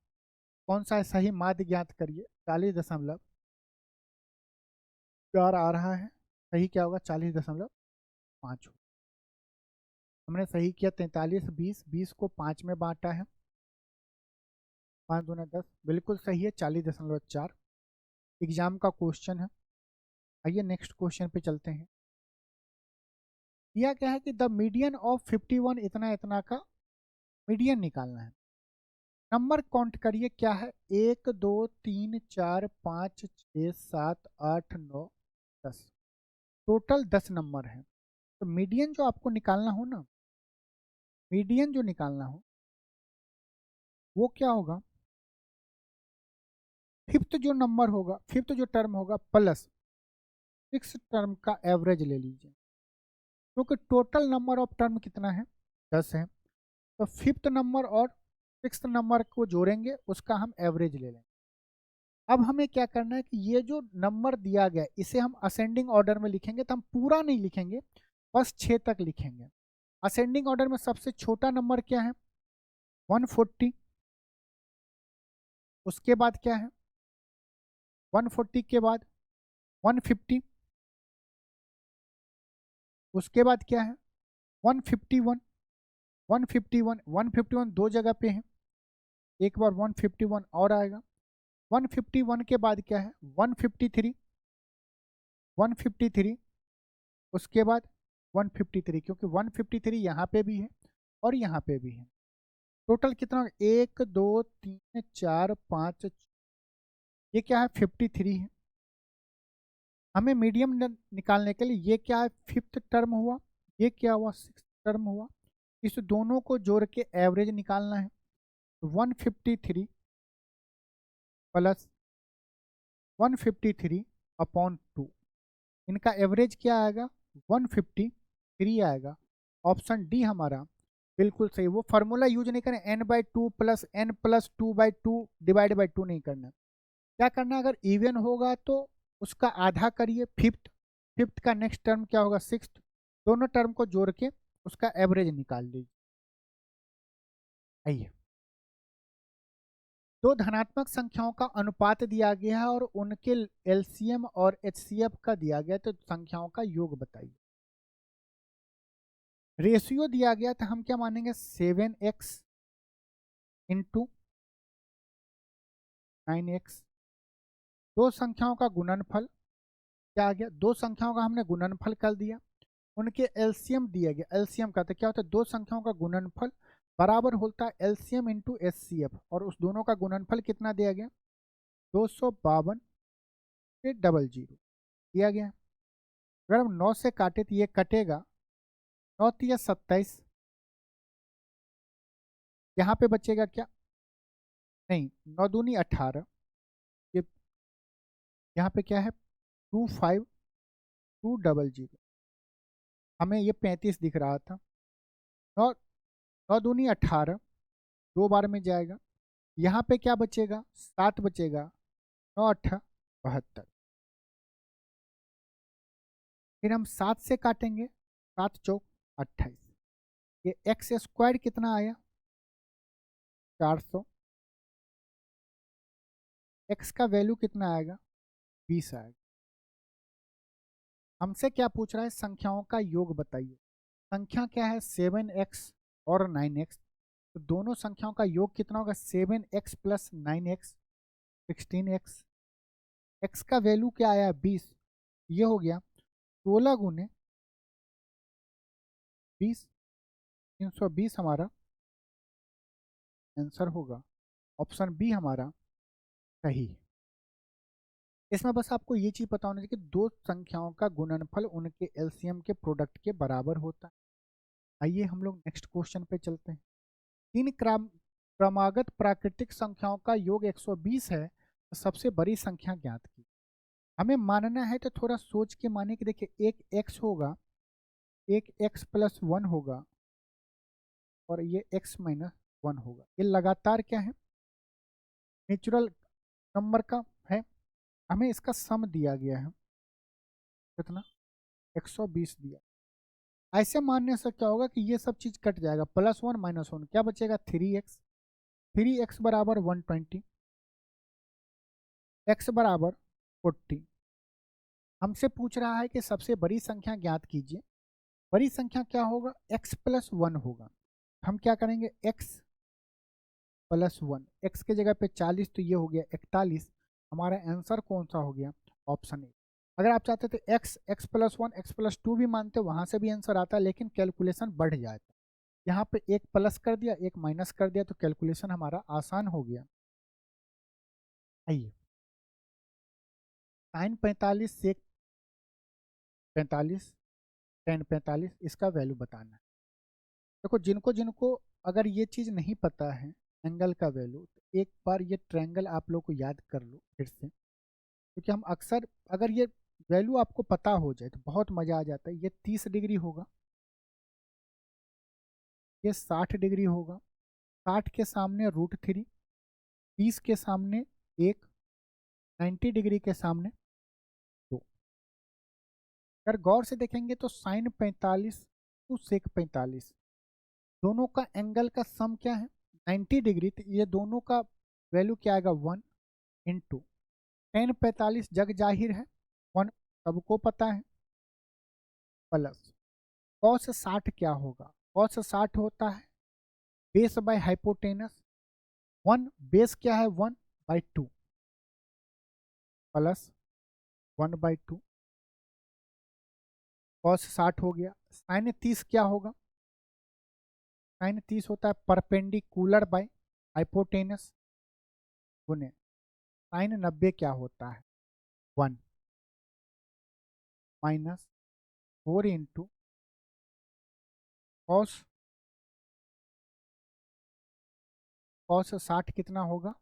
कौन सा है सही माध्य ज्ञात करिए, 40.4 आ रहा है, सही क्या होगा 40.5। हमने सही किया 43, 20, 20 को 5 में बांटा है, 5 दूना 10, बिल्कुल सही है 40.4। एग्जाम का क्वेश्चन है। आइए नेक्स्ट क्वेश्चन पे चलते हैं। दिया क्या है कि द मीडियन ऑफ 51 इतना इतना का मीडियन निकालना है। नंबर काउंट करिए क्या है, 1 2 3 4 5 6 7 8 9 10, टोटल 10 नंबर है। तो मीडियन जो आपको निकालना हो ना, मीडियन जो निकालना हो वो क्या होगा, फिफ्थ जो नंबर होगा, फिफ्थ जो टर्म होगा प्लस सिक्स टर्म का एवरेज ले लीजिए, क्योंकि टोटल नंबर ऑफ टर्म कितना है 10 है, तो फिफ्थ नंबर और सिक्स नंबर को जोड़ेंगे, उसका हम एवरेज ले लेंगे। अब हमें क्या करना है कि ये जो नंबर दिया गया इसे हम असेंडिंग ऑर्डर में लिखेंगे, तो हम पूरा नहीं लिखेंगे, बस 6 तक लिखेंगे। असेंडिंग ऑर्डर में सबसे छोटा नंबर क्या है 140, उसके बाद क्या है 140 के बाद 150, उसके बाद क्या है 151, 151, 151 दो जगह पे है, एक बार 151 और आएगा, 151 के बाद क्या है 153, 153, उसके बाद 153, क्योंकि 153 यहाँ पे भी है और यहाँ पे भी है। टोटल कितना, 1 2 3 4 5, ये क्या है 53 है। हमें मीडियम निकालने के लिए ये क्या है फिफ्थ टर्म हुआ, ये क्या हुआ सिक्स टर्म हुआ, इस दोनों को जोड़ के एवरेज निकालना है। 153 प्लस 153 अपॉन 2, इनका एवरेज क्या आएगा? 153 आएगा। ऑप्शन डी हमारा बिल्कुल सही। वो फार्मूला यूज नहीं करें, n/2 plus n plus 2/2 divide by 2 नहीं करना। क्या करना है, अगर इवन होगा तो उसका आधा करिए, फिफ्थ, फिफ्थ का नेक्स्ट टर्म क्या होगा? सिक्स, दोनों टर्म को जोड़ के उसका एवरेज निकाल लीजिए। आइए, दो धनात्मक संख्याओं का अनुपात दिया गया है और उनके एलसीएम और एचसीएफ का दिया गया, तो संख्याओं का योग बताइए। रेशियो दिया गया तो हम क्या मानेंगे? 7x into 9x। दो संख्याओं का गुणनफल क्या आ गया? दो संख्याओं का हमने गुणनफल कर दिया, उनके एलसीएम दिया गया। एलसीएम का तो क्या होता है? दो संख्याओं का गुणनफल बराबर होता है एलसीएम इंटू एचसीएफ, और उस दोनों का गुणनफल कितना दिया गया? 252 के डबल जीरो दिया गया। अगर हम 9 से काटे तो ये कटेगा, 9 तिया 27, यहाँ पे बचेगा क्या? नहीं, 9 दूनी 18, ये यहाँ पे क्या है? 25200, हमें ये 35 दिख रहा था। 9, 9 दूनी 18, दो बार में जाएगा, यहाँ पे क्या बचेगा? 7 बचेगा, 9 8 72। फिर हम 7 से काटेंगे, 7 चौक 28, ये एक्स स्क्वायर कितना आया? 400। एक्स का वैल्यू कितना आएगा? 20 आएगा। हमसे क्या पूछ रहा है? संख्याओं का योग बताइए। संख्या क्या है? 7x और 9x, तो दोनों संख्याओं का योग कितना होगा? 7x plus 9x 16x। x का वैल्यू क्या आया? 20, ये हो गया 16 गुने 20, 320 हमारा आंसर होगा। ऑप्शन बी हमारा सही है। इसमें बस आपको ये चीज पता होना चाहिए कि दो संख्याओं का गुणनफल उनके एलसीएम के प्रोडक्ट के बराबर होता है। आइए हम लोग नेक्स्ट क्वेश्चन पे चलते हैं। तीन क्रमागत प्राकृतिक संख्याओं का योग 120 है, तो सबसे बड़ी संख्या ज्ञात की। हमें मानना है तो थोड़ा सोच के माने कि देखिए, एक x होगा, एक x प्लस 1 होगा, और ये x माइनस 1 होगा। ये लगातार क्या है? नेचुरल नंबर का है। हमें इसका सम दिया गया है कितना? 120 दिया। ऐसे मानने से क्या होगा कि ये सब चीज कट जाएगा, प्लस 1 माइनस 1 क्या बचेगा? 3x। 3x बराबर 120, x बराबर 40। हमसे पूछ रहा है कि सबसे बड़ी संख्या ज्ञात कीजिए। बड़ी संख्या क्या होगा? x प्लस 1 होगा। हम क्या करेंगे? x प्लस 1, x के जगह पे 40, तो ये हो गया 41। हमारा आंसर कौन सा हो गया? Option A. अगर आप चाहते तो x प्लस 1 x प्लस 2 भी मानते, वहां से भी आंसर आता, लेकिन कैलकुलेशन बढ़ जाता। यहाँ पे एक प्लस कर दिया, एक माइनस कर दिया, तो कैलकुलेशन हमारा आसान हो गया। आइए, साइन 45 से 45, टेन 45, इसका वैल्यू बताना है। देखो, जिनको जिनको अगर ये चीज़ नहीं पता है एंगल का वैल्यू, तो एक बार ये ट्रायंगल आप लोग को याद कर लो फिर से, क्योंकि हम अक्सर, अगर ये वैल्यू आपको पता हो जाए तो बहुत मज़ा आ जाता है। ये 30 डिग्री होगा, ये 60 डिग्री होगा, 60 के सामने √3, 30 के सामने 1, 90 डिग्री के सामने 2। अगर गौर से देखेंगे तो साइन 45 टू सेक 45, दोनों का एंगल का सम क्या है? 90 डिग्री। तो ये दोनों का वैल्यू क्या आएगा? 1 इंटू टेन 45 जग जाहिर है 1, सबको पता है, प्लस कॉस 60 क्या होगा? कॉस 60 होता है बेस बाय हाइपोटेनस, 1 बेस क्या है? 1/2 प्लस 1/2, कॉस 60 हो गया। साइन 30 क्या होगा? साइन 30 होता है परपेंडिकुलर बाय हाइपोटेनस, गुने साइन 90 क्या होता है? 1 माइनस 4 इंटू कॉस कॉस 60 कितना होगा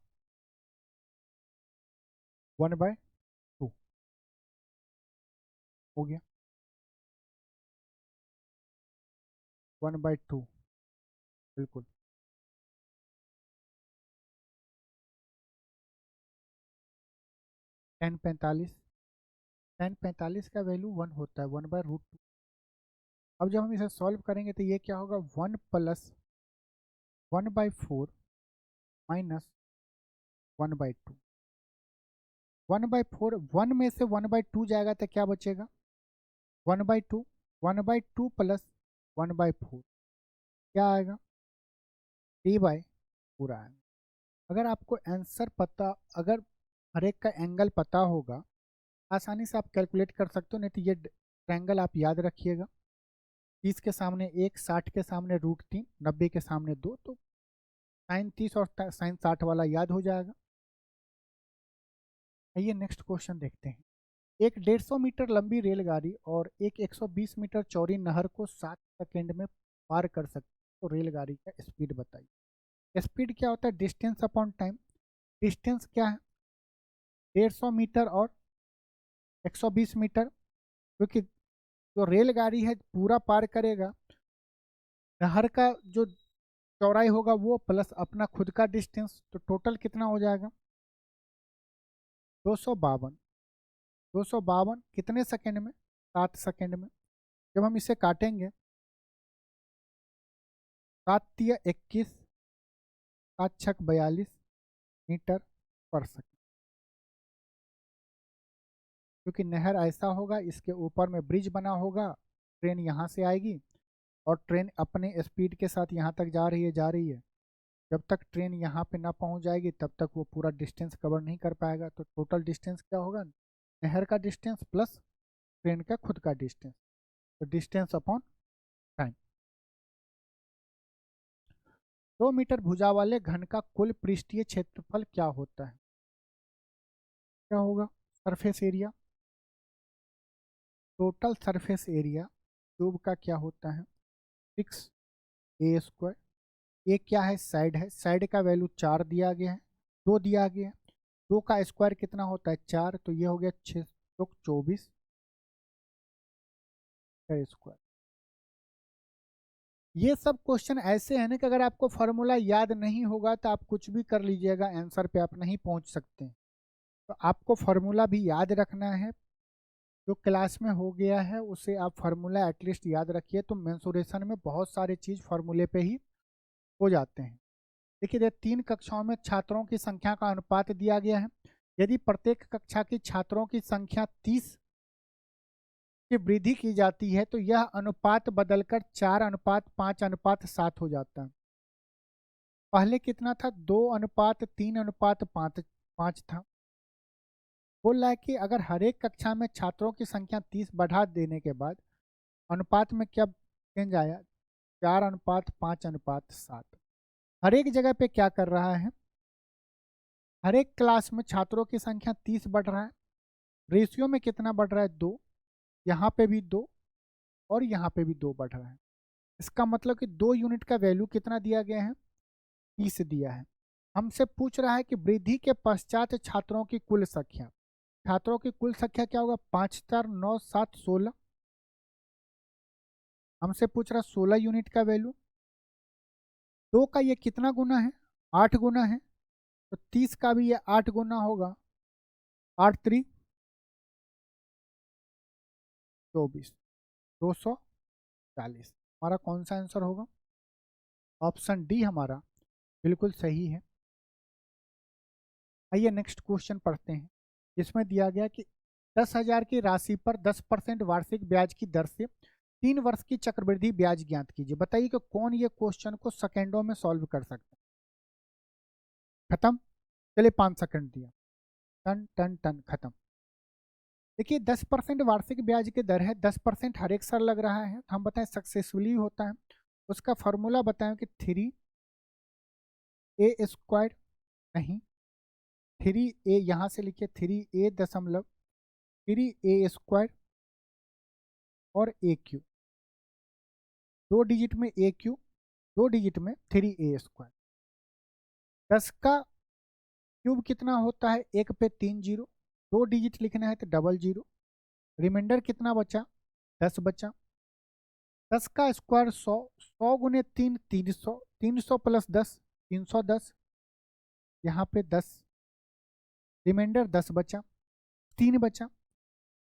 1/2 हो गया 1/2 बिल्कुल। टेन 45 का वैल्यू 1 होता है 1/√2। अब जब हम इसे सॉल्व करेंगे तो ये क्या होगा 1 + 1/4 माइनस 1/2। 1/4 1 में से 1/2 जाएगा तो क्या बचेगा 1/2 1/2 + 1/4 क्या आएगा 3/4 आएगा। अगर आपको आंसर पता, अगर हर एक का एंगल पता होगा आसानी से आप कैलकुलेट कर सकते हो, नहीं तो ये ट्रायंगल आप याद रखिएगा 30 के सामने 1, 60 के सामने √3, 90 के सामने 2, तो साइन 30 और साइन 60 वाला याद हो जाएगा। आइए नेक्स्ट क्वेश्चन देखते हैं। एक 150 मीटर लंबी रेलगाड़ी और एक 120 मीटर चौड़ी नहर को 7 सेकेंड में पार कर सकती है, तो रेलगाड़ी का स्पीड बताइए। स्पीड क्या होता है डिस्टेंस अपॉन टाइम। डिस्टेंस क्या है 150 मीटर और 120 मीटर, क्योंकि जो रेलगाड़ी है पूरा पार करेगा, नहर का जो चौड़ाई होगा वो प्लस अपना खुद का डिस्टेंस, तो टोटल कितना हो जाएगा 252। 252 कितने सेकेंड में 7 सेकेंड में। जब हम इसे काटेंगे 7 × 21 7 × 42 मीटर पर सेकेंड। क्योंकि नहर ऐसा होगा इसके ऊपर में ब्रिज बना होगा, ट्रेन यहाँ से आएगी और ट्रेन अपने स्पीड के साथ यहाँ तक जा रही है। जब तक ट्रेन यहाँ पे ना पहुँच जाएगी तब तक वो पूरा डिस्टेंस कवर नहीं कर पाएगा। तो टोटल डिस्टेंस क्या होगा नहर का डिस्टेंस प्लस ट्रेन का खुद का डिस्टेंस, तो डिस्टेंस अपॉन टाइम। 2 मीटर भुजा वाले घन का कुल पृष्ठीय क्षेत्रफल क्या होता है। क्या होगा surface area. Total surface area cube का क्या होता है 6a²। ये क्या है साइड है, साइड का वैल्यू 4 दिया गया है, 2 दिया गया है, 2 का स्क्वायर कितना होता है 4, तो ये हो गया 624 स्क्वायर। ये सब क्वेश्चन ऐसे हैं ना कि अगर आपको फार्मूला याद नहीं होगा तो आप कुछ भी कर लीजिएगा, आंसर पे आप नहीं पहुंच सकते। तो आपको फार्मूला भी याद रखना है, जो क्लास में हो गया है उसे आप फार्मूला एटलीस्ट याद रखिए, तो मेंसुरेशन में बहुत सारे चीज़ फार्मूले पे ही हो जाते हैं। देखिए 3 कक्षाओं में छात्रों की संख्या का अनुपात दिया गया है। यदि प्रत्येक कक्षा की छात्रों की संख्या 30 की वृद्धि की जाती है तो यह अनुपात बदलकर 4:5:7 हो जाता है। पहले कितना था 2:3:5 था। बोल रहा है कि अगर हर एक कक्षा में छात्रों की संख्या 30 बढ़ा देने के बाद अनुपात में क्या चेंज आया 4:5:7। हर एक जगह पे क्या कर रहा है, हर एक क्लास में छात्रों की संख्या 30 बढ़ रहा है, रेशियो में कितना बढ़ रहा है 2, यहाँ पे भी 2 और यहाँ पे भी 2 बढ़ रहा है। इसका मतलब कि 2 यूनिट का वैल्यू कितना दिया गया है 30 दिया है। हमसे पूछ रहा है कि वृद्धि के पश्चात छात्रों की कुल संख्या, छात्रों की कुल संख्या क्या होगा 5 4 9 7 16। हमसे पूछ रहा 16 यूनिट का वैल्यू, 2 का ये कितना गुना है 8 गुना है, तो 30 का भी ये 8 गुना होगा, 8 3 24 240। हमारा कौन सा आंसर होगा ऑप्शन डी हमारा बिल्कुल सही है। आइए नेक्स्ट क्वेश्चन पढ़ते हैं, जिसमें दिया गया कि 10,000 की राशि पर 10% वार्षिक ब्याज की दर से 3 वर्ष की चक्रवृद्धि ब्याज ज्ञात कीजिए। बताइए कि कौन ये क्वेश्चन को सेकेंडों में सॉल्व कर सकता है। खत्म, चलिए 5 सेकंड दिया, टन टन टन खत्म। देखिए 10% वार्षिक ब्याज की दर है, 10% हर एक साल लग रहा है, तो हम बताएं सक्सेसफुली होता है। उसका फॉर्मूला बताएं कि 3a² नहीं 3a, यहाँ से लिखिए 3a.3a² और AQ, 2 डिजिट में AQ, 2 डिजिट में 3a²। 10 का क्यूब कितना होता है, 1 पे 3 जीरो, 2 डिजिट लिखना है तो डबल जीरो। रिमाइंडर कितना बचा, 10 बचा। 10 का स्क्वायर 100, 100 गुने 3 300, 300 प्लस 10 310, यहाँ पे 10, रिमाइंडर 10 बचा, 3 बचा।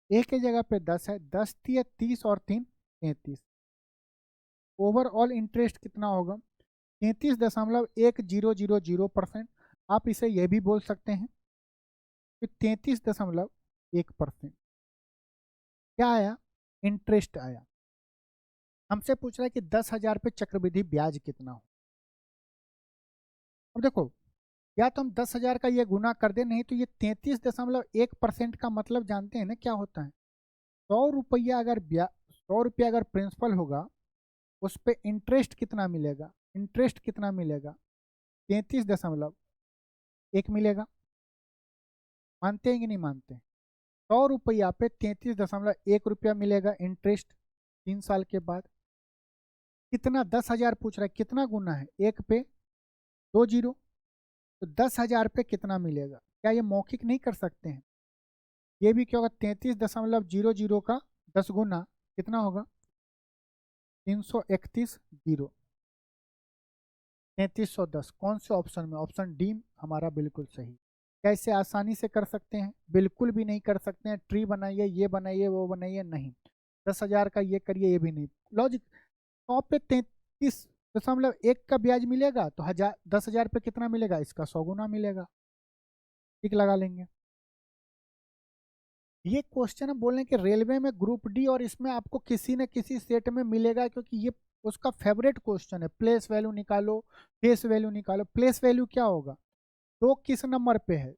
एक की जगह पे 10 है, 10 थी 30 और 3 33। ओवरऑल इंटरेस्ट कितना होगा, 33.1000%। आप इसे यह भी बोल सकते हैं कि 33.1%। क्या आया, इंटरेस्ट आया। हमसे पूछ रहा है कि 10,000 पे चक्रवृद्धि ब्याज कितना हो। अब देखो, या तो हम 10,000 का ये गुना कर दे, नहीं तो ये 33.1% का मतलब जानते हैं ना क्या होता है। 100 रुपया अगर 100 रुपया अगर प्रिंसिपल होगा, उस पर इंटरेस्ट कितना मिलेगा, इंटरेस्ट कितना मिलेगा, 33.1 मिलेगा। मानते हैं कि नहीं मानते, 100 रुपया पे 33.1 रुपया इंटरेस्ट 3 साल के बाद। कितना, 10,000 पूछ रहा है, कितना गुना है, 1 पे 2 जीरो, तो 10,000 पे कितना मिलेगा। क्या ये मौखिक नहीं कर सकते हैं, ये भी क्या होगा, 33.00 का 10 गुना कितना होगा, 331 जीरो, 3310। कौन से ऑप्शन में, ऑप्शन डी हमारा बिल्कुल सही। कैसे आसानी से कर सकते हैं, बिल्कुल भी नहीं कर सकते हैं। ट्री बनाइए, ये बनाइए, वो बनाइए, नहीं। 10,000 का ये करिए, ये भी नहीं। लॉजिक, 100 पे 33.1 का ब्याज मिलेगा तो 10,000 पे कितना मिलेगा, इसका 100 गुना मिलेगा। ठीक लगा लेंगे। ये क्वेश्चन हम बोल रहे हैं कि रेलवे में ग्रुप डी और इसमें आपको किसी न किसी सेट में मिलेगा, क्योंकि ये उसका फेवरेट क्वेश्चन है। प्लेस वैल्यू निकालो, फेस वैल्यू निकालो। प्लेस वैल्यू क्या होगा, तो किस नंबर पे है,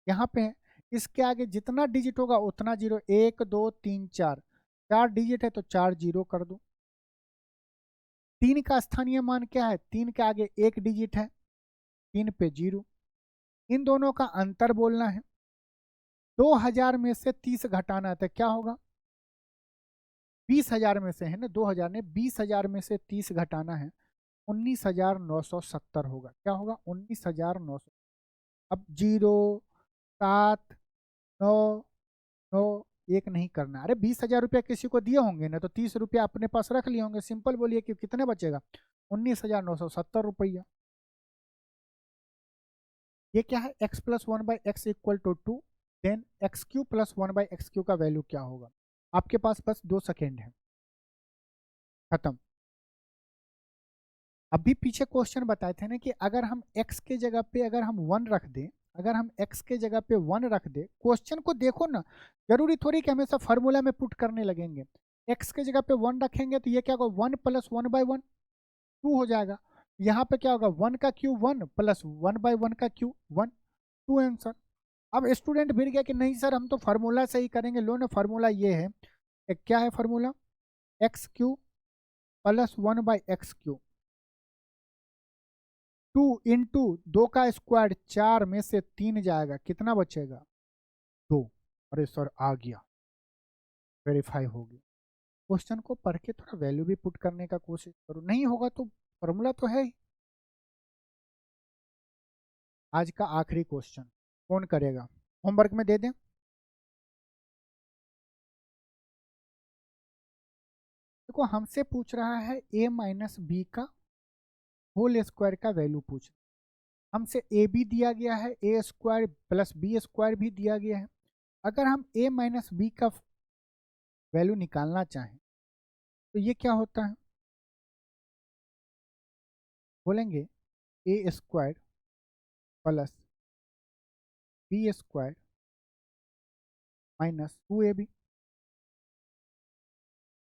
यहाँ पे है, इसके आगे जितना डिजिट होगा उतना जीरो। 1 2 3 4, 4 डिजिट है तो 4 जीरो कर दो। 3 का स्थानीय मान क्या है, 3 के आगे 1 डिजिट है, 3 पे जीरो। इन दोनों का अंतर बोलना है। 2000 में से 30 घटाना है तो क्या होगा, 20,000 में से है ना, 2000 ने 20,000 में से 30 घटाना है, 19,970 होगा। क्या होगा, 19,900। अब 0 7 9 9 1 नहीं करना। अरे 20,000 रुपया किसी को दिए होंगे ना, तो 30 रुपया अपने पास रख लिए होंगे। सिंपल बोलिए कि कितने बचेगा, 19,970 रुपया। ये क्या है, x plus 1/x equal to 2, then x cube plus 1/x cube का वैल्यू क्या होगा। आपके पास बस 2 सेकेंड है, खत्म। अभी पीछे क्वेश्चन बताए थे ना कि अगर हम x के जगह पे अगर हम 1 रख दें, अगर हम x के जगह पे 1 रख दें, क्वेश्चन को देखो ना, जरूरी थोड़ी कि हमेशा फार्मूला में पुट करने लगेंगे। x के जगह पे 1 रखेंगे तो ये क्या होगा, 1 प्लस 1/1 2 हो जाएगा। यहाँ पे क्या होगा, 1 का क्यू 1 प्लस 1/1 का क्यू 1, 2 आंसर। अब स्टूडेंट भिड़ गया कि नहीं सर हम तो फार्मूला से ही करेंगे। लो ना, फार्मूला ये है, क्या है formula, x cube plus 1/x Q, 2 into 2 का स्क्वायर, 4 में से 3 जाएगा, कितना बचेगा, 2। अरे सर आ गया, वेरीफाई हो गया। क्वेश्चन को पढ़ के थोड़ा वैल्यू भी पुट करने का कोशिश करो, नहीं होगा तो फॉर्मूला तो है ही। आज का आखिरी क्वेश्चन, कौन करेगा, होमवर्क में दे दें। देखो हमसे पूछ रहा है a माइनस बी का होल स्क्वायर का वैल्यू पूछ, हमसे ए बी दिया गया है, a square plus B square भी दिया गया है। अगर हम a माइनस बी का वैल्यू निकालना चाहें तो ये क्या होता है, बोलेंगे a square plus B square minus 2ab।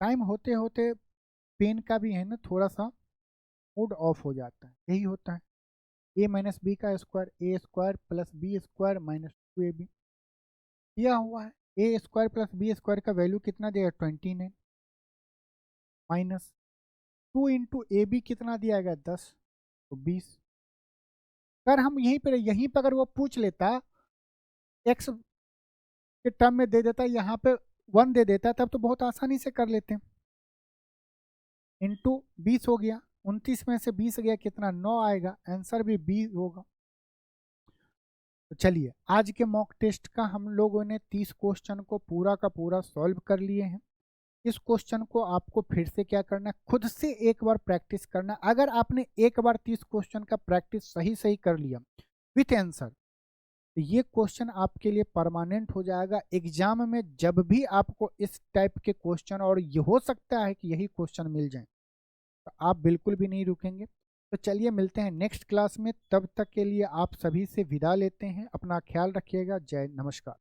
Time होते होते पेन का भी है ना थोड़ा सा मूड ऑफ हो जाता है, यही होता है। ए माइनस बी का square, a square plus B square minus 2ab दिया हुआ है। A square plus B square का वैल्यू कितना देगा, 29, माइनस 2 इंटू ए बी कितना दिया गया, 10, तो 20। अगर हम यहीं पर अगर वो पूछ लेता, एक्स के टर्म में दे देता, यहाँ पे 1 दे देता, तब तो बहुत आसानी से कर लेते हैं। इंटू 20 हो गया, 29 में से 20 गया कितना, 9 आएगा, आंसर भी 20 होगा। तो चलिए, आज के मॉक टेस्ट का हम लोगों ने 30 क्वेश्चन को पूरा का पूरा सॉल्व कर लिए हैं। इस क्वेश्चन को आपको फिर से क्या करना है, खुद से एक बार प्रैक्टिस करना। अगर आपने एक बार 30 क्वेश्चन का प्रैक्टिस सही सही कर लिया विथ आंसर, तो ये क्वेश्चन आपके लिए परमानेंट हो जाएगा। एग्जाम में जब भी आपको इस टाइप के क्वेश्चन, और ये हो सकता है कि यही क्वेश्चन मिल जाए, तो आप बिल्कुल भी नहीं रुकेंगे। तो चलिए मिलते हैं नेक्स्ट क्लास में, तब तक के लिए आप सभी से विदा लेते हैं। अपना ख्याल रखिएगा। जय नमस्कार।